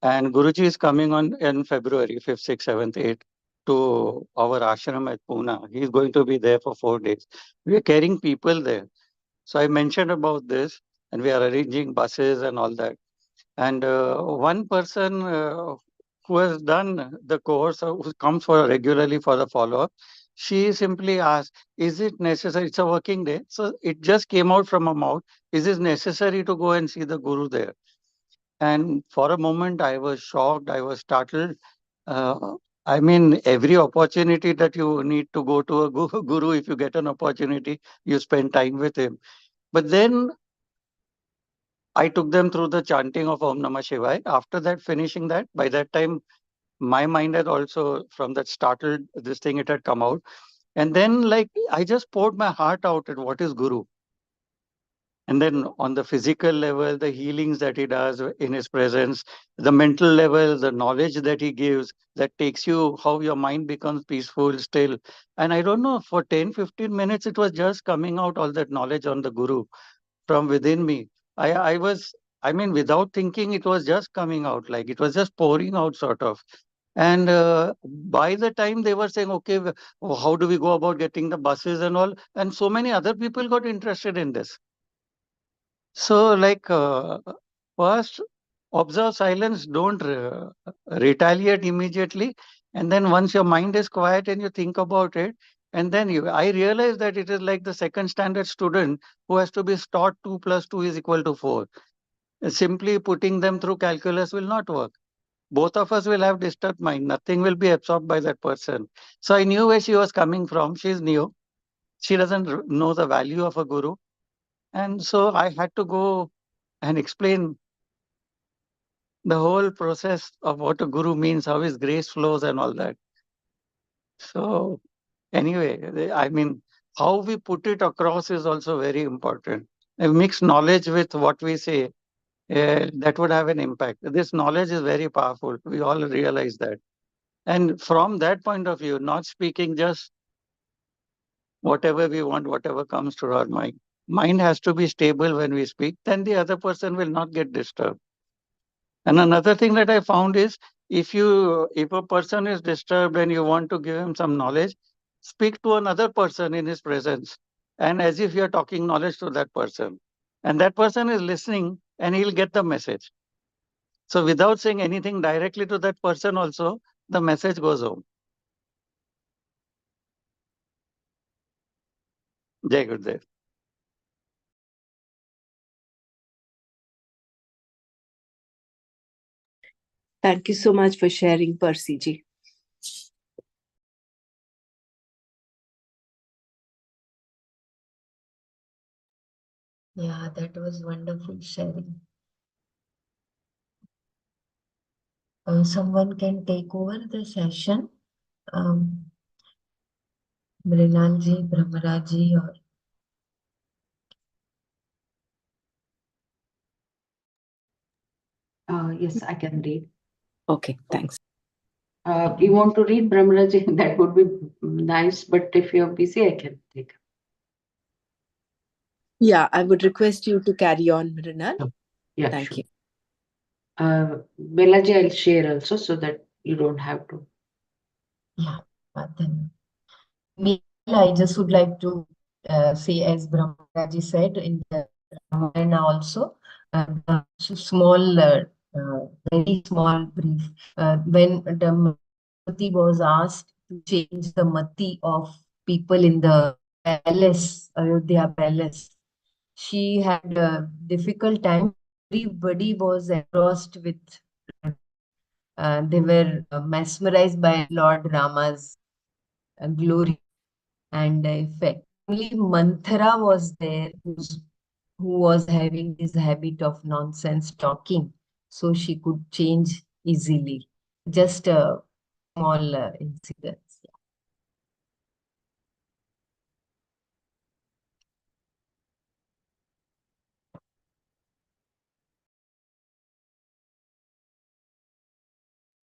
and Guruji is coming on in February 5th, 6th, 7th, 8th to our ashram at Pune. He is going to be there for 4 days. We are carrying people there. So I mentioned about this, and we are arranging buses and all that. And one person who has done the course, who comes for regularly for the follow-up, she simply asked, "Is it necessary?" It's a working day, so it just came out from her mouth. Is it necessary to go and see the guru there? And for a moment, I was shocked. I was startled. Uh, I mean, every opportunity that you need to go to a guru, if you get an opportunity, you spend time with him. But then I took them through the chanting of Om Namah Shivaya. After that, finishing that, by that time, my mind had also, from that startled this thing, it had come out. And then, like, I just poured my heart out at what is Guru. And then on the physical level, the healings that he does in his presence, the mental level, the knowledge that he gives, that takes you, how your mind becomes peaceful still. And I don't know, for 10, 15 minutes, it was just coming out, all that knowledge on the Guru from within me. I was, I mean, without thinking, it was just coming out, like it was just pouring out, sort of. And by the time they were saying, okay, how do we go about getting the buses and all? And so many other people got interested in this. So, like, first, observe silence, don't retaliate immediately. And then once your mind is quiet and you think about it, and then I realize that it is like the second standard student who has to be taught 2 plus 2 is equal to 4. Simply putting them through calculus will not work. Both of us will have disturbed mind. Nothing will be absorbed by that person. So I knew where she was coming from. She's new. She doesn't know the value of a guru. And so I had to go and explain the whole process of what a guru means, how his grace flows and all that. So anyway, I mean, how we put it across is also very important. If mix knowledge with what we say, that would have an impact. This knowledge is very powerful. We all realize that. And from that point of view, not speaking just whatever we want, whatever comes to our mind. Mind has to be stable when we speak, then the other person will not get disturbed. And another thing that I found is, if a person is disturbed and you want to give him some knowledge, speak to another person in his presence, and as if you're talking knowledge to that person. And that person is listening and he'll get the message. So without saying anything directly to that person also, the message goes home. Jai Gurudev. Thank you so much for sharing, Percy ji. Yeah, that was wonderful sharing. Someone can take over the session. Mrinalji, Brahmaraji, or Yes, I can read. Okay, thanks. You want to read Brahmaraji? That would be nice, but if you're busy, I can take. Yeah, I would request you to carry on, Mrinal. Yeah, Thank sure. you. Belaji, I'll share also so that you don't have to. yeah, then. Meanwhile, I just would like to say, as Brahmaraji said in the Ramayana also, the small, very small brief, when the Mati was asked to change the Mati of people in the palace, Ayodhya palace, she had a difficult time. Everybody was engrossed with, they were mesmerized by Lord Rama's glory and effect. Only Manthara was there who was having this habit of nonsense talking, so she could change easily. Just a small incident.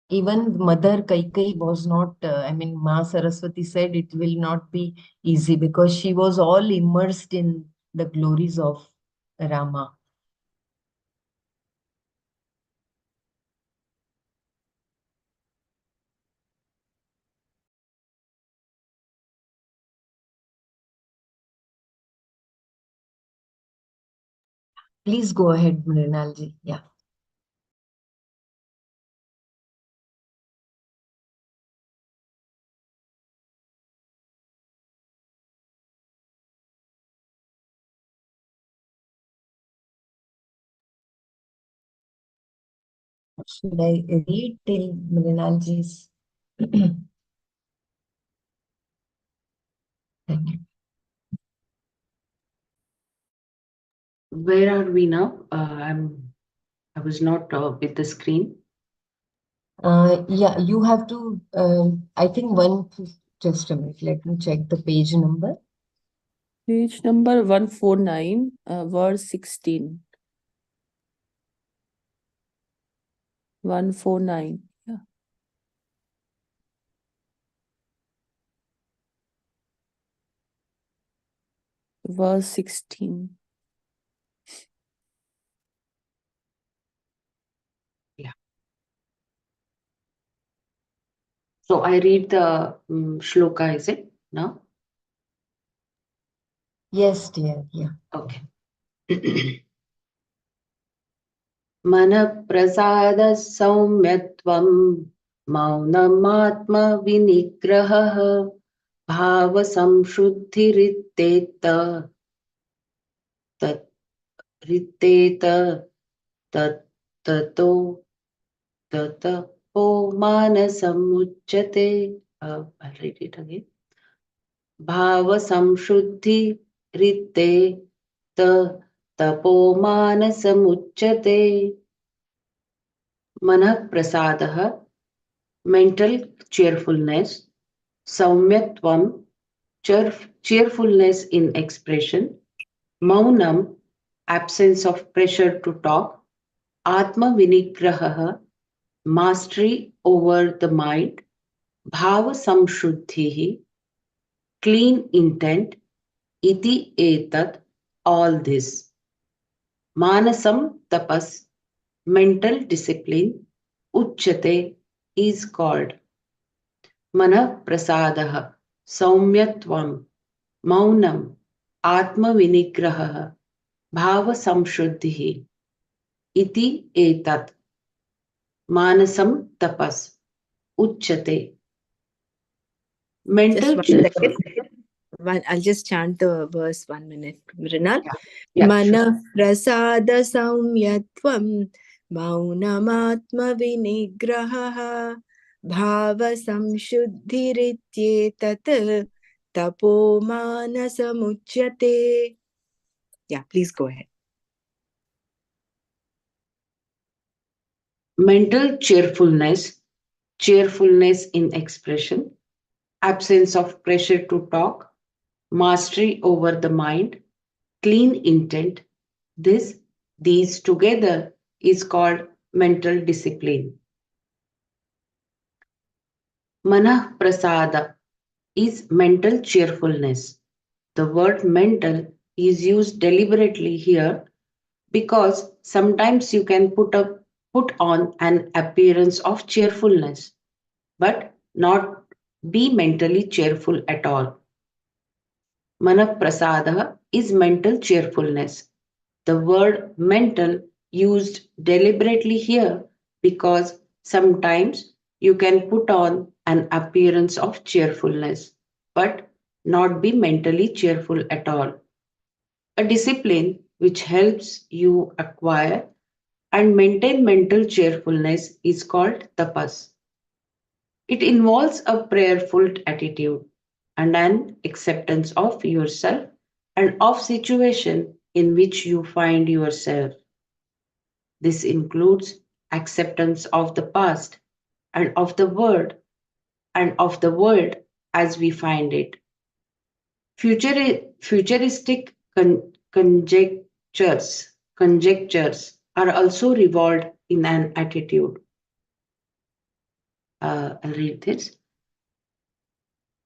Even Mother Kaikai was not, Ma Saraswati said it will not be easy because she was all immersed in the glories of Rama. Please go ahead, Mrinalji. Yeah. Should I read till Mrinalji's? Thank you. Where are we now? I was not with the screen. Yeah, you have to, I think just a minute, let me check the page number. Page number 149, verse 16. 149. Yeah. Verse 16. Yeah. So I read the shloka, is it now? Yes, dear. Yeah. Okay. मनःप्रसाद सौम्यत्वं मौनमात्मविनिग्रहः भावसंशुद्धिरित्येत तत् रित्येत तत् ततो ततपो मानसमुच्यते. I'll read it again. भावसंशुद्धिरित्ते तपो मानसमुच्यते. मनः प्रसादः, mental cheerfulness, saumyatvam, cheerfulness in expression, maunam, absence of pressure to talk, atma vinigraha, mastery over the mind, bhava samshuddhi, clean intent, iti etat, all this. Manasam tapas, mental discipline, uchyate, is called. Mana prasadaha, saumyatvam, maunam, atmavinigraha, bhava samshuddhi, iti etat. Manasam tapas, uchyate. Just Mental one second. I'll just chant the verse 1 minute. Mrinal. Yeah, Mana sure. prasada saumyatvam maunamatma vinigraha bhava samshuddhirityetat tapo manasamuchyate. Yeah, please go ahead. Mental cheerfulness, cheerfulness in expression, absence of pressure to talk, mastery over the mind, clean intent. These together is called mental discipline. Manah prasada is mental cheerfulness. The word mental is used deliberately here because sometimes you can put on an appearance of cheerfulness, but not be mentally cheerful at all. Manaprasada is mental cheerfulness. The word mental used deliberately here because sometimes you can put on an appearance of cheerfulness, but not be mentally cheerful at all. A discipline which helps you acquire and maintain mental cheerfulness is called tapas. It involves a prayerful attitude and an acceptance of yourself and of situation in which you find yourself. This includes acceptance of the past and of the world as we find it. Futuristic conjectures are also revolved in an attitude. I'll read this.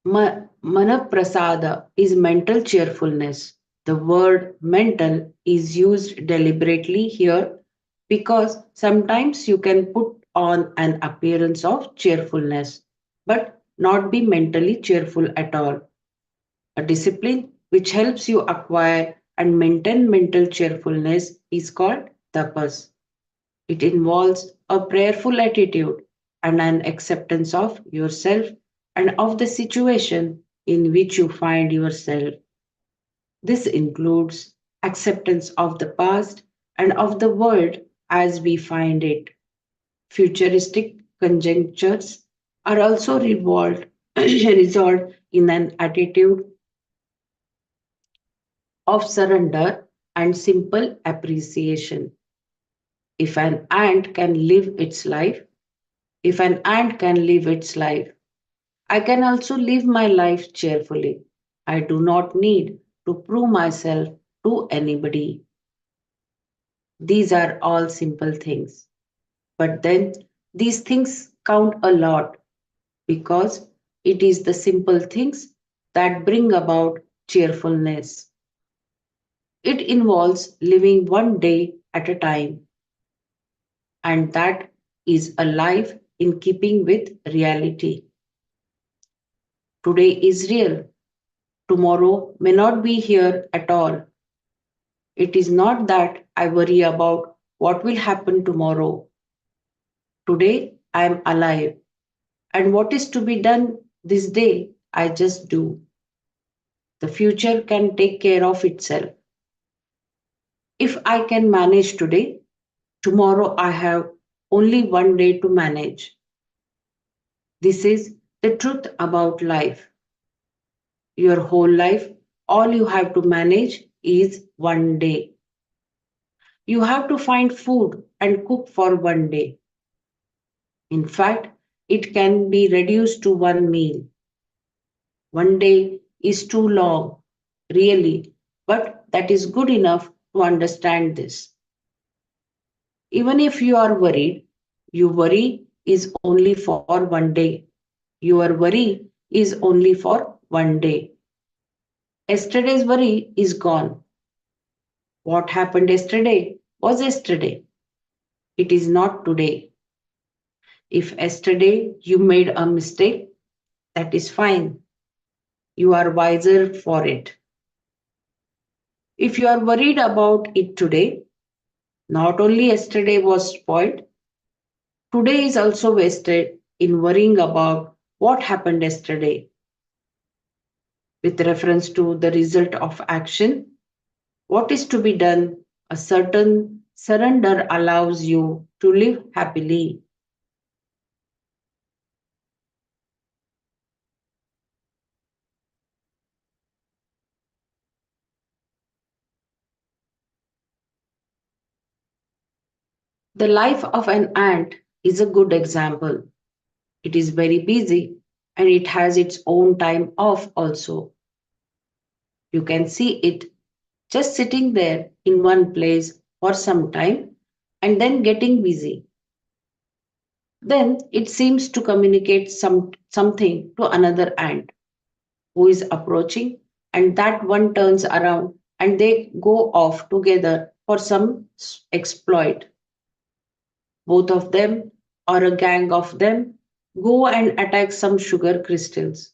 Manaprasada is mental cheerfulness. The word mental is used deliberately here because sometimes you can put on an appearance of cheerfulness but not be mentally cheerful at all. A discipline which helps you acquire and maintain mental cheerfulness is called tapas. It involves a prayerful attitude and an acceptance of yourself and of the situation in which you find yourself. This includes acceptance of the past and of the world as we find it. Futuristic conjunctures are also resolved in an attitude of surrender and simple appreciation. If an ant can live its life, if an ant can live its life, I can also live my life cheerfully. I do not need to prove myself to anybody. These are all simple things. But then these things count a lot because it is the simple things that bring about cheerfulness. It involves living one day at a time, and that is a life in keeping with reality. Today is real, tomorrow may not be here at all. It is not that I worry about what will happen tomorrow. Today I am alive, and what is to be done this day, I just do. The future can take care of itself. If I can manage today, tomorrow I have only one day to manage. This is the truth about life. Your whole life, all you have to manage is one day. You have to find food and cook for one day. In fact, it can be reduced to one meal. One day is too long, really, but that is good enough to understand this. Even if you are worried, your worry is only for one day. Your worry is only for one day. Yesterday's worry is gone. What happened yesterday was yesterday. It is not today. If yesterday you made a mistake, that is fine. You are wiser for it. If you are worried about it today, not only yesterday was spoiled, today is also wasted in worrying about what happened yesterday. With reference to the result of action, what is to be done, a certain surrender allows you to live happily. The life of an ant is a good example. It is very busy and it has its own time off also. You can see it just sitting there in one place for some time and then getting busy. Then it seems to communicate something to another ant who is approaching, and that one turns around and they go off together for some exploit. Both of them, or a gang of them, go and attack some sugar crystals.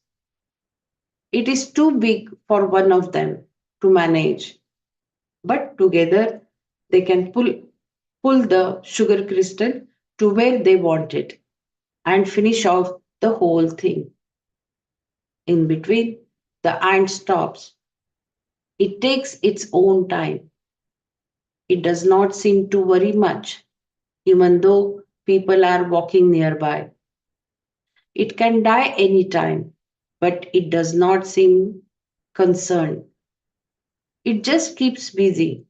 It is too big for one of them to manage, but together they can pull the sugar crystal to where they want it and finish off the whole thing. In between, the ant stops. It takes its own time. It does not seem to worry much, even though people are walking nearby. It can die any time, but it does not seem concerned. It just keeps busy.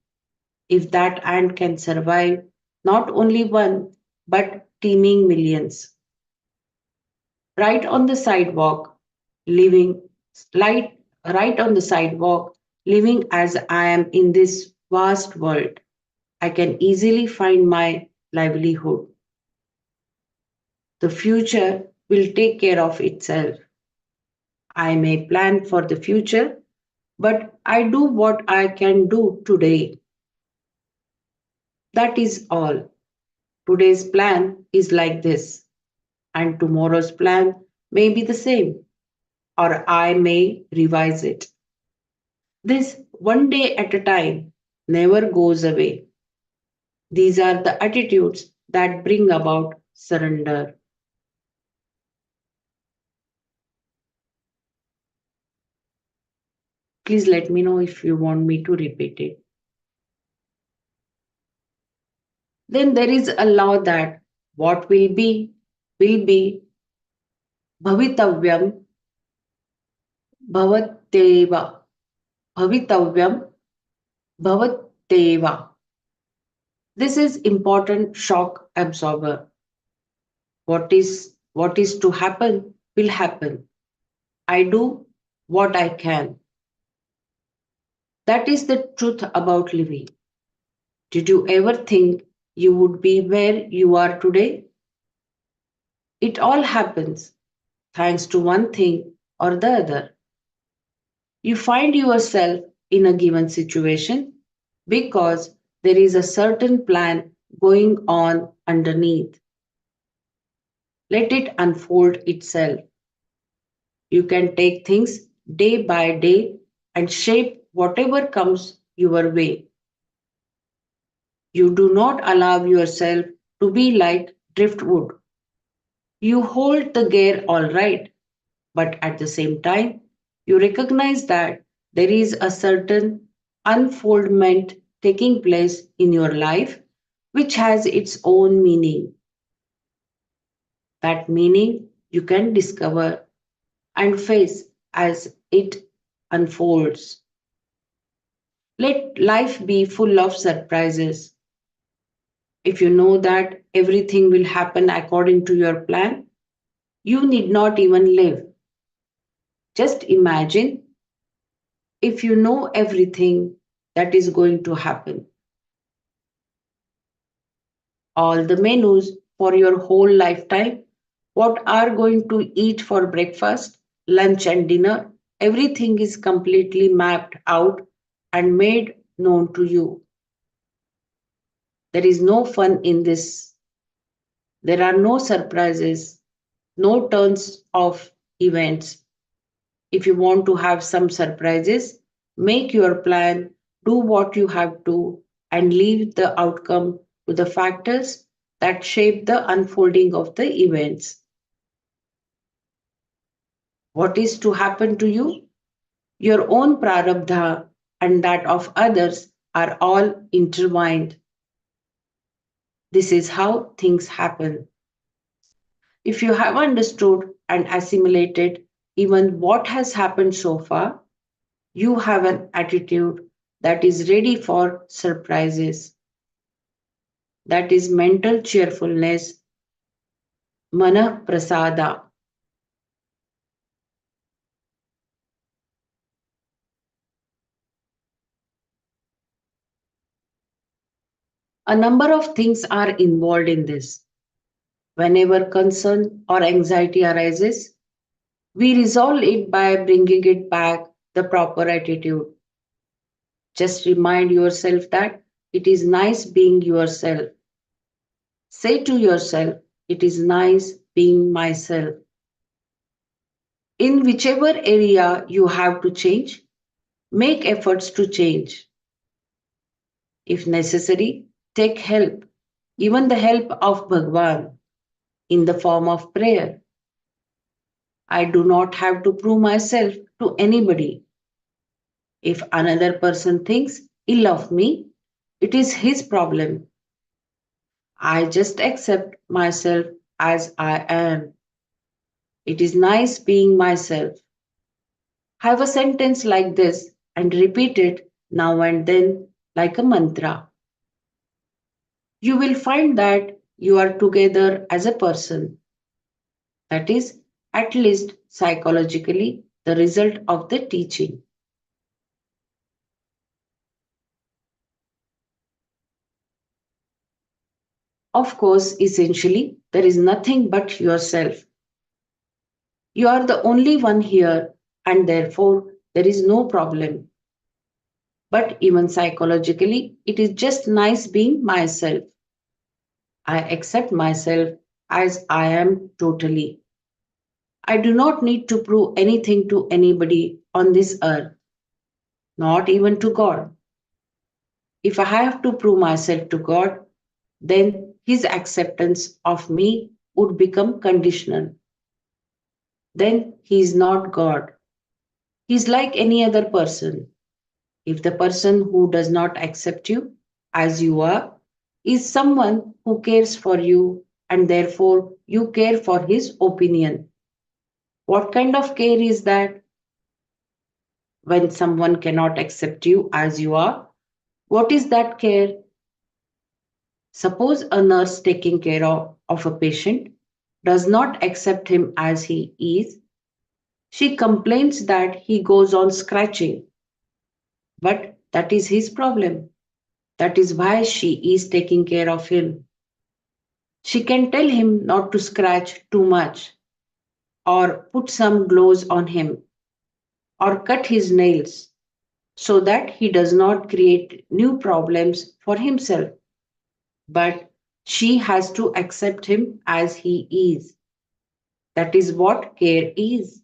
If that ant can survive, not only one, but teeming millions. Right on the sidewalk, living light right on the sidewalk, living as I am in this vast world, I can easily find my livelihood. The future will take care of itself. I may plan for the future, but I do what I can do today. That is all. Today's plan is like this, and tomorrow's plan may be the same, or I may revise it. This one day at a time never goes away. These are the attitudes that bring about surrender. Please let me know if you want me to repeat it. Then there is a law that what will be, bhavitavyam, bhavatyeva, bhavitavyam, bhavatyeva. This is important shock absorber. What is to happen will happen. I do what I can. That is the truth about living. Did you ever think you would be where you are today? It all happens thanks to one thing or the other. You find yourself in a given situation because there is a certain plan going on underneath. Let it unfold itself. You can take things day by day and shape whatever comes your way. You do not allow yourself to be like driftwood. You hold the gear all right, but at the same time, you recognize that there is a certain unfoldment taking place in your life which has its own meaning. That meaning you can discover and face as it unfolds. Let life be full of surprises. If you know that everything will happen according to your plan, you need not even live. Just imagine if you know everything that is going to happen, all the menus for your whole lifetime, what are going to eat for breakfast, lunch, and dinner, everything is completely mapped out and made known to you. There is no fun in this. There are no surprises, no turns of events. If you want to have some surprises, make your plan, do what you have to, and leave the outcome to the factors that shape the unfolding of the events. What is to happen to you? Your own prarabdha and that of others are all intertwined. This is how things happen. If you have understood and assimilated even what has happened so far, you have an attitude that is ready for surprises. That is mental cheerfulness, mana prasada. A number of things are involved in this. Whenever concern or anxiety arises, we resolve it by bringing it back the proper attitude. Just remind yourself that it is nice being yourself. Say to yourself, it is nice being myself. In whichever area you have to change, make efforts to change. If necessary, take help, even the help of Bhagwan, in the form of prayer. I do not have to prove myself to anybody. If another person thinks ill of me, it is his problem. I just accept myself as I am. It is nice being myself. Have a sentence like this and repeat it now and then like a mantra. You will find that you are together as a person. That is, at least psychologically, the result of the teaching. Of course, essentially, there is nothing but yourself. You are the only one here, and therefore there is no problem. But even psychologically, it is just nice being myself. I accept myself as I am totally. I do not need to prove anything to anybody on this earth, not even to God. If I have to prove myself to God, then His acceptance of me would become conditional. Then He is not God. He is like any other person. If the person who does not accept you as you are is someone who cares for you and therefore you care for his opinion, what kind of care is that? When someone cannot accept you as you are, what is that care? Suppose a nurse taking care of a patient does not accept him as he is. She complains that he goes on scratching, but that is his problem. That is why she is taking care of him. She can tell him not to scratch too much, or put some gloves on him, or cut his nails, so that he does not create new problems for himself. But she has to accept him as he is. That is what care is.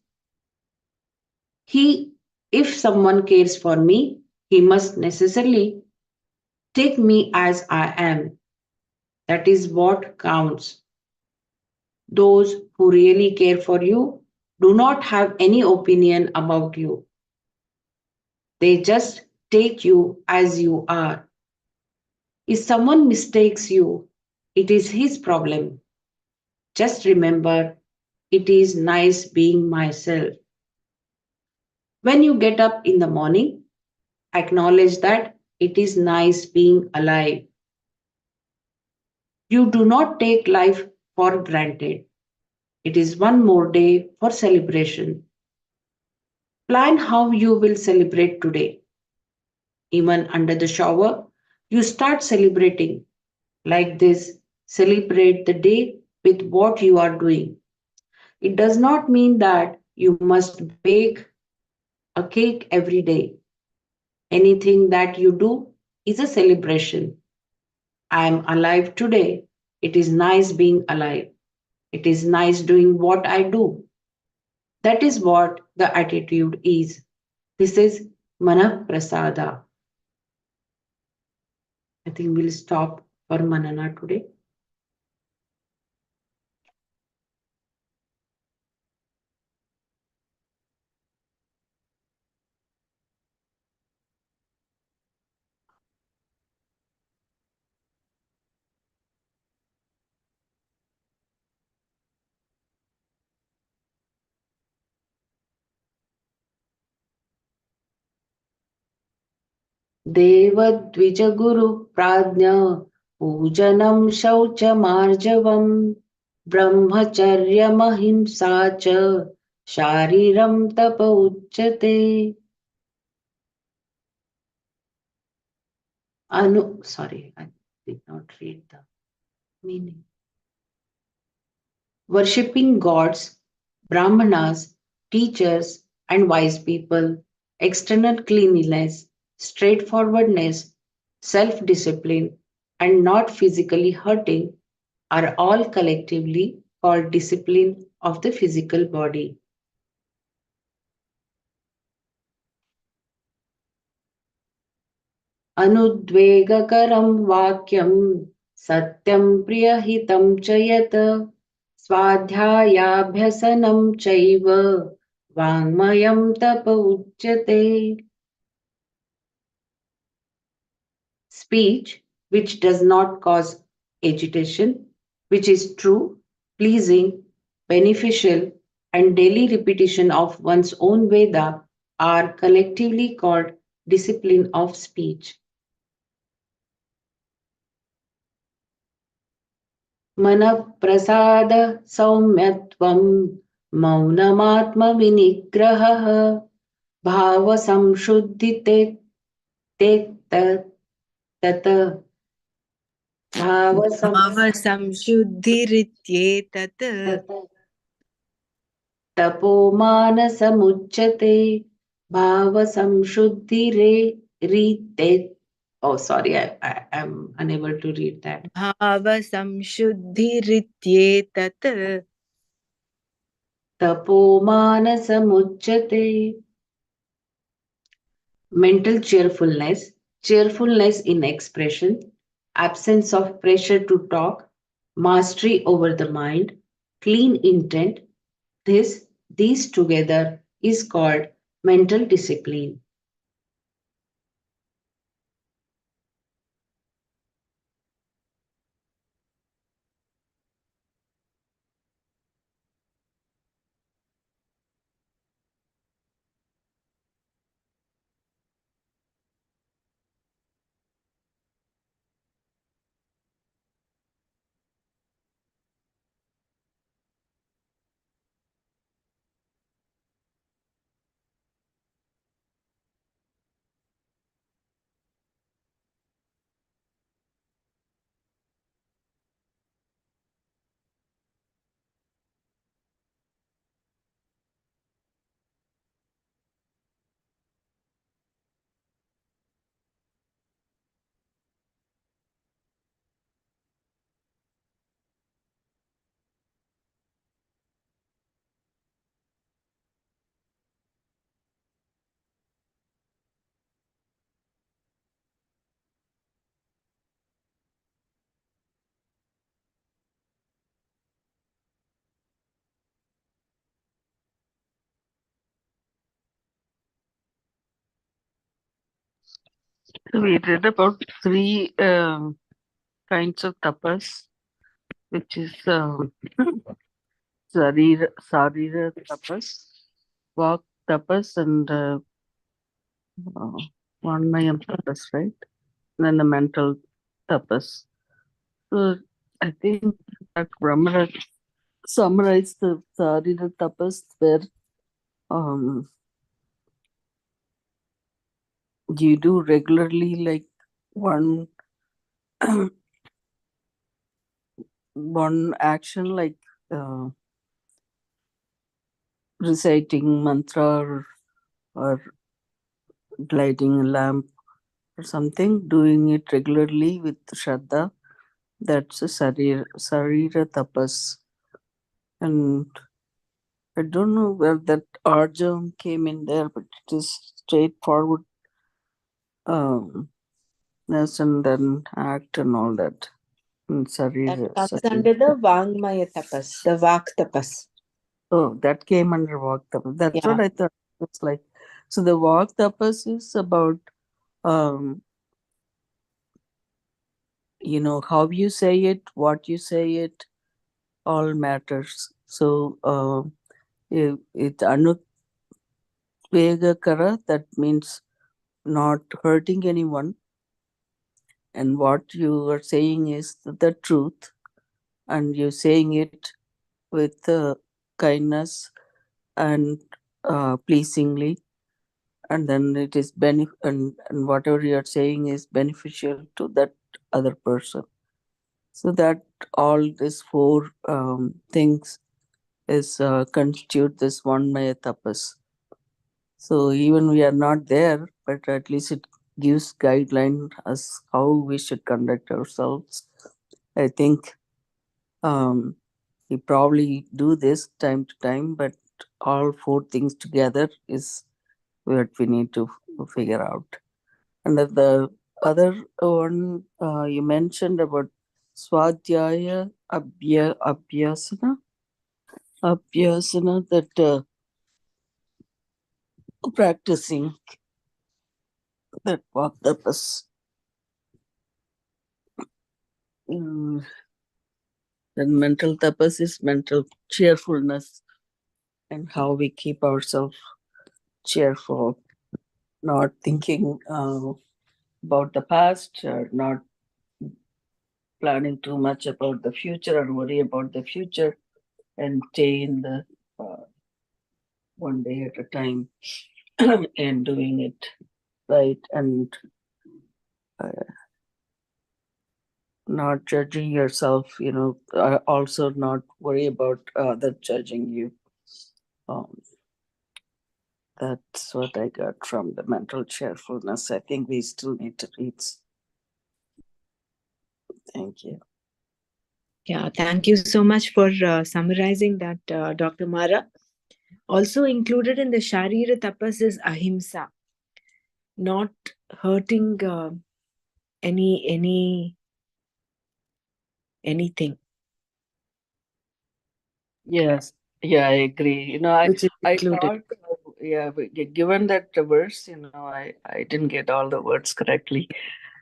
He, if someone cares for me, he must necessarily take me as I am. That is what counts. Those who really care for you do not have any opinion about you. They just take you as you are. If someone mistakes you, it is his problem. Just remember, it is nice being myself. When you get up in the morning, acknowledge that it is nice being alive. You do not take life for granted. It is one more day for celebration. Plan how you will celebrate today. Even under the shower, you start celebrating. Like this, celebrate the day with what you are doing. It does not mean that you must bake a cake every day. Anything that you do is a celebration. I am alive today. It is nice being alive. It is nice doing what I do. That is what the attitude is. This is Mana Prasada. I think we'll stop for Manana today. देवद्विजगुरु प्राज्ञ पूजनं शौचमार्जवम् ब्रह्मचर्यमहिंसा च शारीरं तप उच्यते sorry, I did not read the meaning. Worshipping gods, brahmanas, teachers, and wise people, external cleanliness, straightforwardness, self discipline, and not physically hurting are all collectively called discipline of the physical body. अनुद्वेगकरं वाक्यं सत्यं प्रियहितं च यत् स्वाध्यायाभ्यसनं चैव वाङ्मयं तप उच्यते. Speech which does not cause agitation, which is true, pleasing, beneficial, and daily repetition of one's own Veda are collectively called discipline of speech. मनः प्रसाद सौम्यत्वं मौनमात्मविनिग्रहः भावसंशुद्धिते तत् भावसंशुद्धिरित्येतत् तपोमानसमुच्यते भावसंशुद्धिरे रीते. Oh, sorry, I'm unable to read that. भावसंशुद्धिरित्येतत् तपोमानसमुच्यते. Mental cheerfulness, cheerfulness in expression, absence of pressure to talk, mastery over the mind, clean intent. These together is called mental discipline. So we read about three kinds of tapas, which is sarira tapas, vak tapas, and uh, vanmayam tapas, right? And then the mental tapas. So I think that Brahmaraj summarized the sarira tapas where um, you do regularly like one one action like uh, reciting mantra or lighting a lamp or something, doing it regularly with Shraddha, that's a Sarira tapas. And I don't know where that arjam came in there, but it is straightforward um, and then act and all that. And that Sarira, comes Sarira. under the Vangmaya tapas, the Vak tapas. Oh, that came under Vak tapas. That's Yeah. what I thought. It's like, so the Vak tapas is about um, how you say it, what you say it, all matters. So it's anupegakara, that means not hurting anyone, and what you are saying is the truth, and you're saying it with kindness and pleasingly, and then it is and whatever you are saying is beneficial to that other person. So that all these four things is constitute this one Maya tapas. So even we are not there, but at least it gives guideline as how we should conduct ourselves. I think we probably do this time to time, but all four things together is what we need to figure out. And the other one you mentioned about swadhyaya abhyasana, that practicing that what tapas. Mm, then mental tapas is mental cheerfulness, and how we keep ourselves cheerful, not thinking about the past, or not planning too much about the future or worry about the future, and stay in the uh, one day at a time and doing it right, and uh, not judging yourself, also not worry about other judging you That's what I got from the mental cheerfulness. I think we still need to read. Thank you. Yeah, thank you so much for summarizing that, Dr. Mara. Also included in the Sharira Tapas is ahimsa, not hurting anything. Yes, yeah, I agree. Which is I included. thought, given that verse, I didn't get all the words correctly.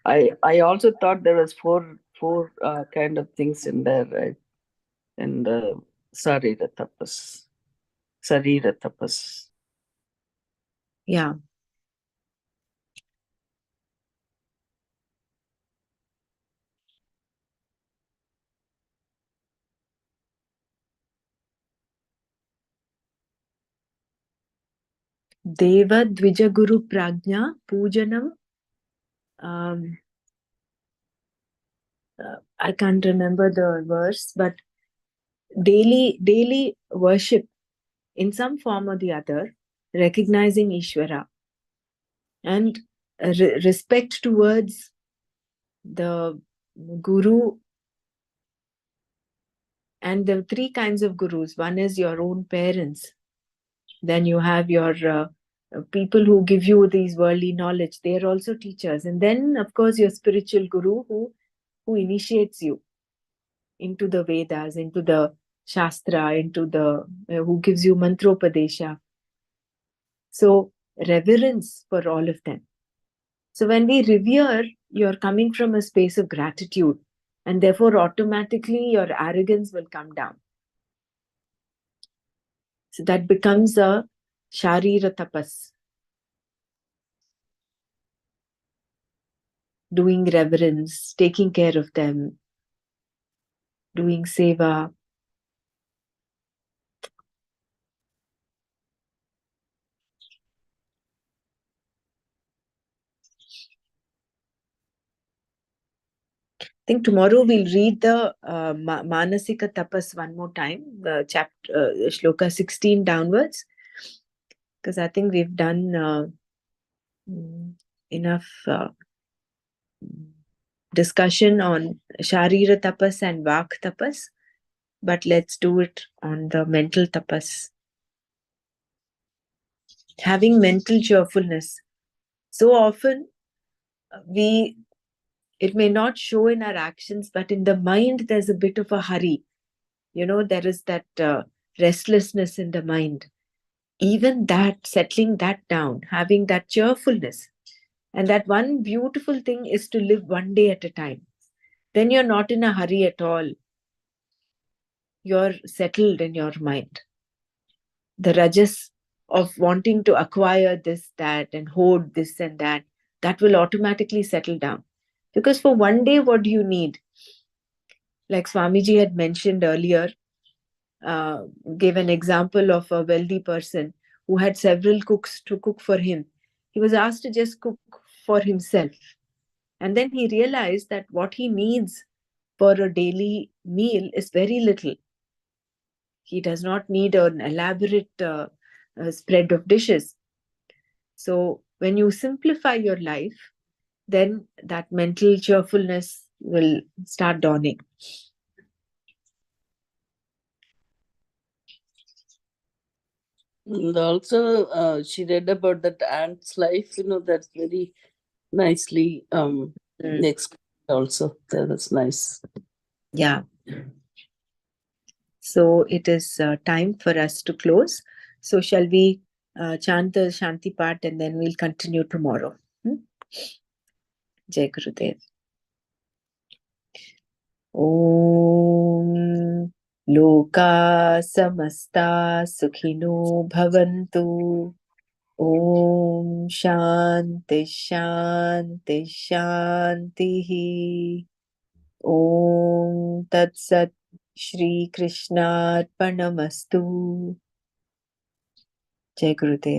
I also thought there was four kind of things in there, right? In the Sarira Tapas. Sarira Tapas. Yeah. Deva Dvija Guru Prajna Pujanam. I can't remember the verse, but daily worship in some form or the other, recognizing Ishvara and respect towards the Guru. And there are three kinds of gurus. One is your own parents. Then you have your people who give you these worldly knowledge. They are also teachers. And then, of course, your spiritual guru who initiates you into the Vedas, into the Shastra, into the who gives you mantropadesha. So reverence for all of them. So when we revere, you're coming from a space of gratitude, and therefore automatically your arrogance will come down. So that becomes a Sharira Tapas. Doing reverence, taking care of them, doing seva. I think tomorrow we'll read the Manasika Tapas one more time, chapter Shloka 16 downwards, because I think we've done enough discussion on Sharira Tapas and Vak Tapas, but let's do it on the mental tapas. Having mental cheerfulness. So often it may not show in our actions, but in the mind there's a bit of a hurry. There is that restlessness in the mind. Even that, settling that down, having that cheerfulness. And that one beautiful thing is to live one day at a time. Then you're not in a hurry at all. You're settled in your mind. The rajas of wanting to acquire this, that, and hoard this and that will automatically settle down. Because for one day, what do you need? Like Swamiji had mentioned earlier, gave an example of a wealthy person who had several cooks to cook for him. He was asked to just cook for himself. And then he realized that what he needs for a daily meal is very little. He does not need an elaborate spread of dishes. So when you simplify your life, then that mental cheerfulness will start dawning. And also, she read about that ant's life. That's very nicely explained. Also, that was nice. Yeah. So it is time for us to close. So shall we chant the Shanti part and then we'll continue tomorrow. Jai Gurudev. Om Loka Samasta Sukhino Bhavantu. Om Shanti Shanti Shanti. Om Tat Sat Shri Krishna Arpanamastu. Jai Gurudev.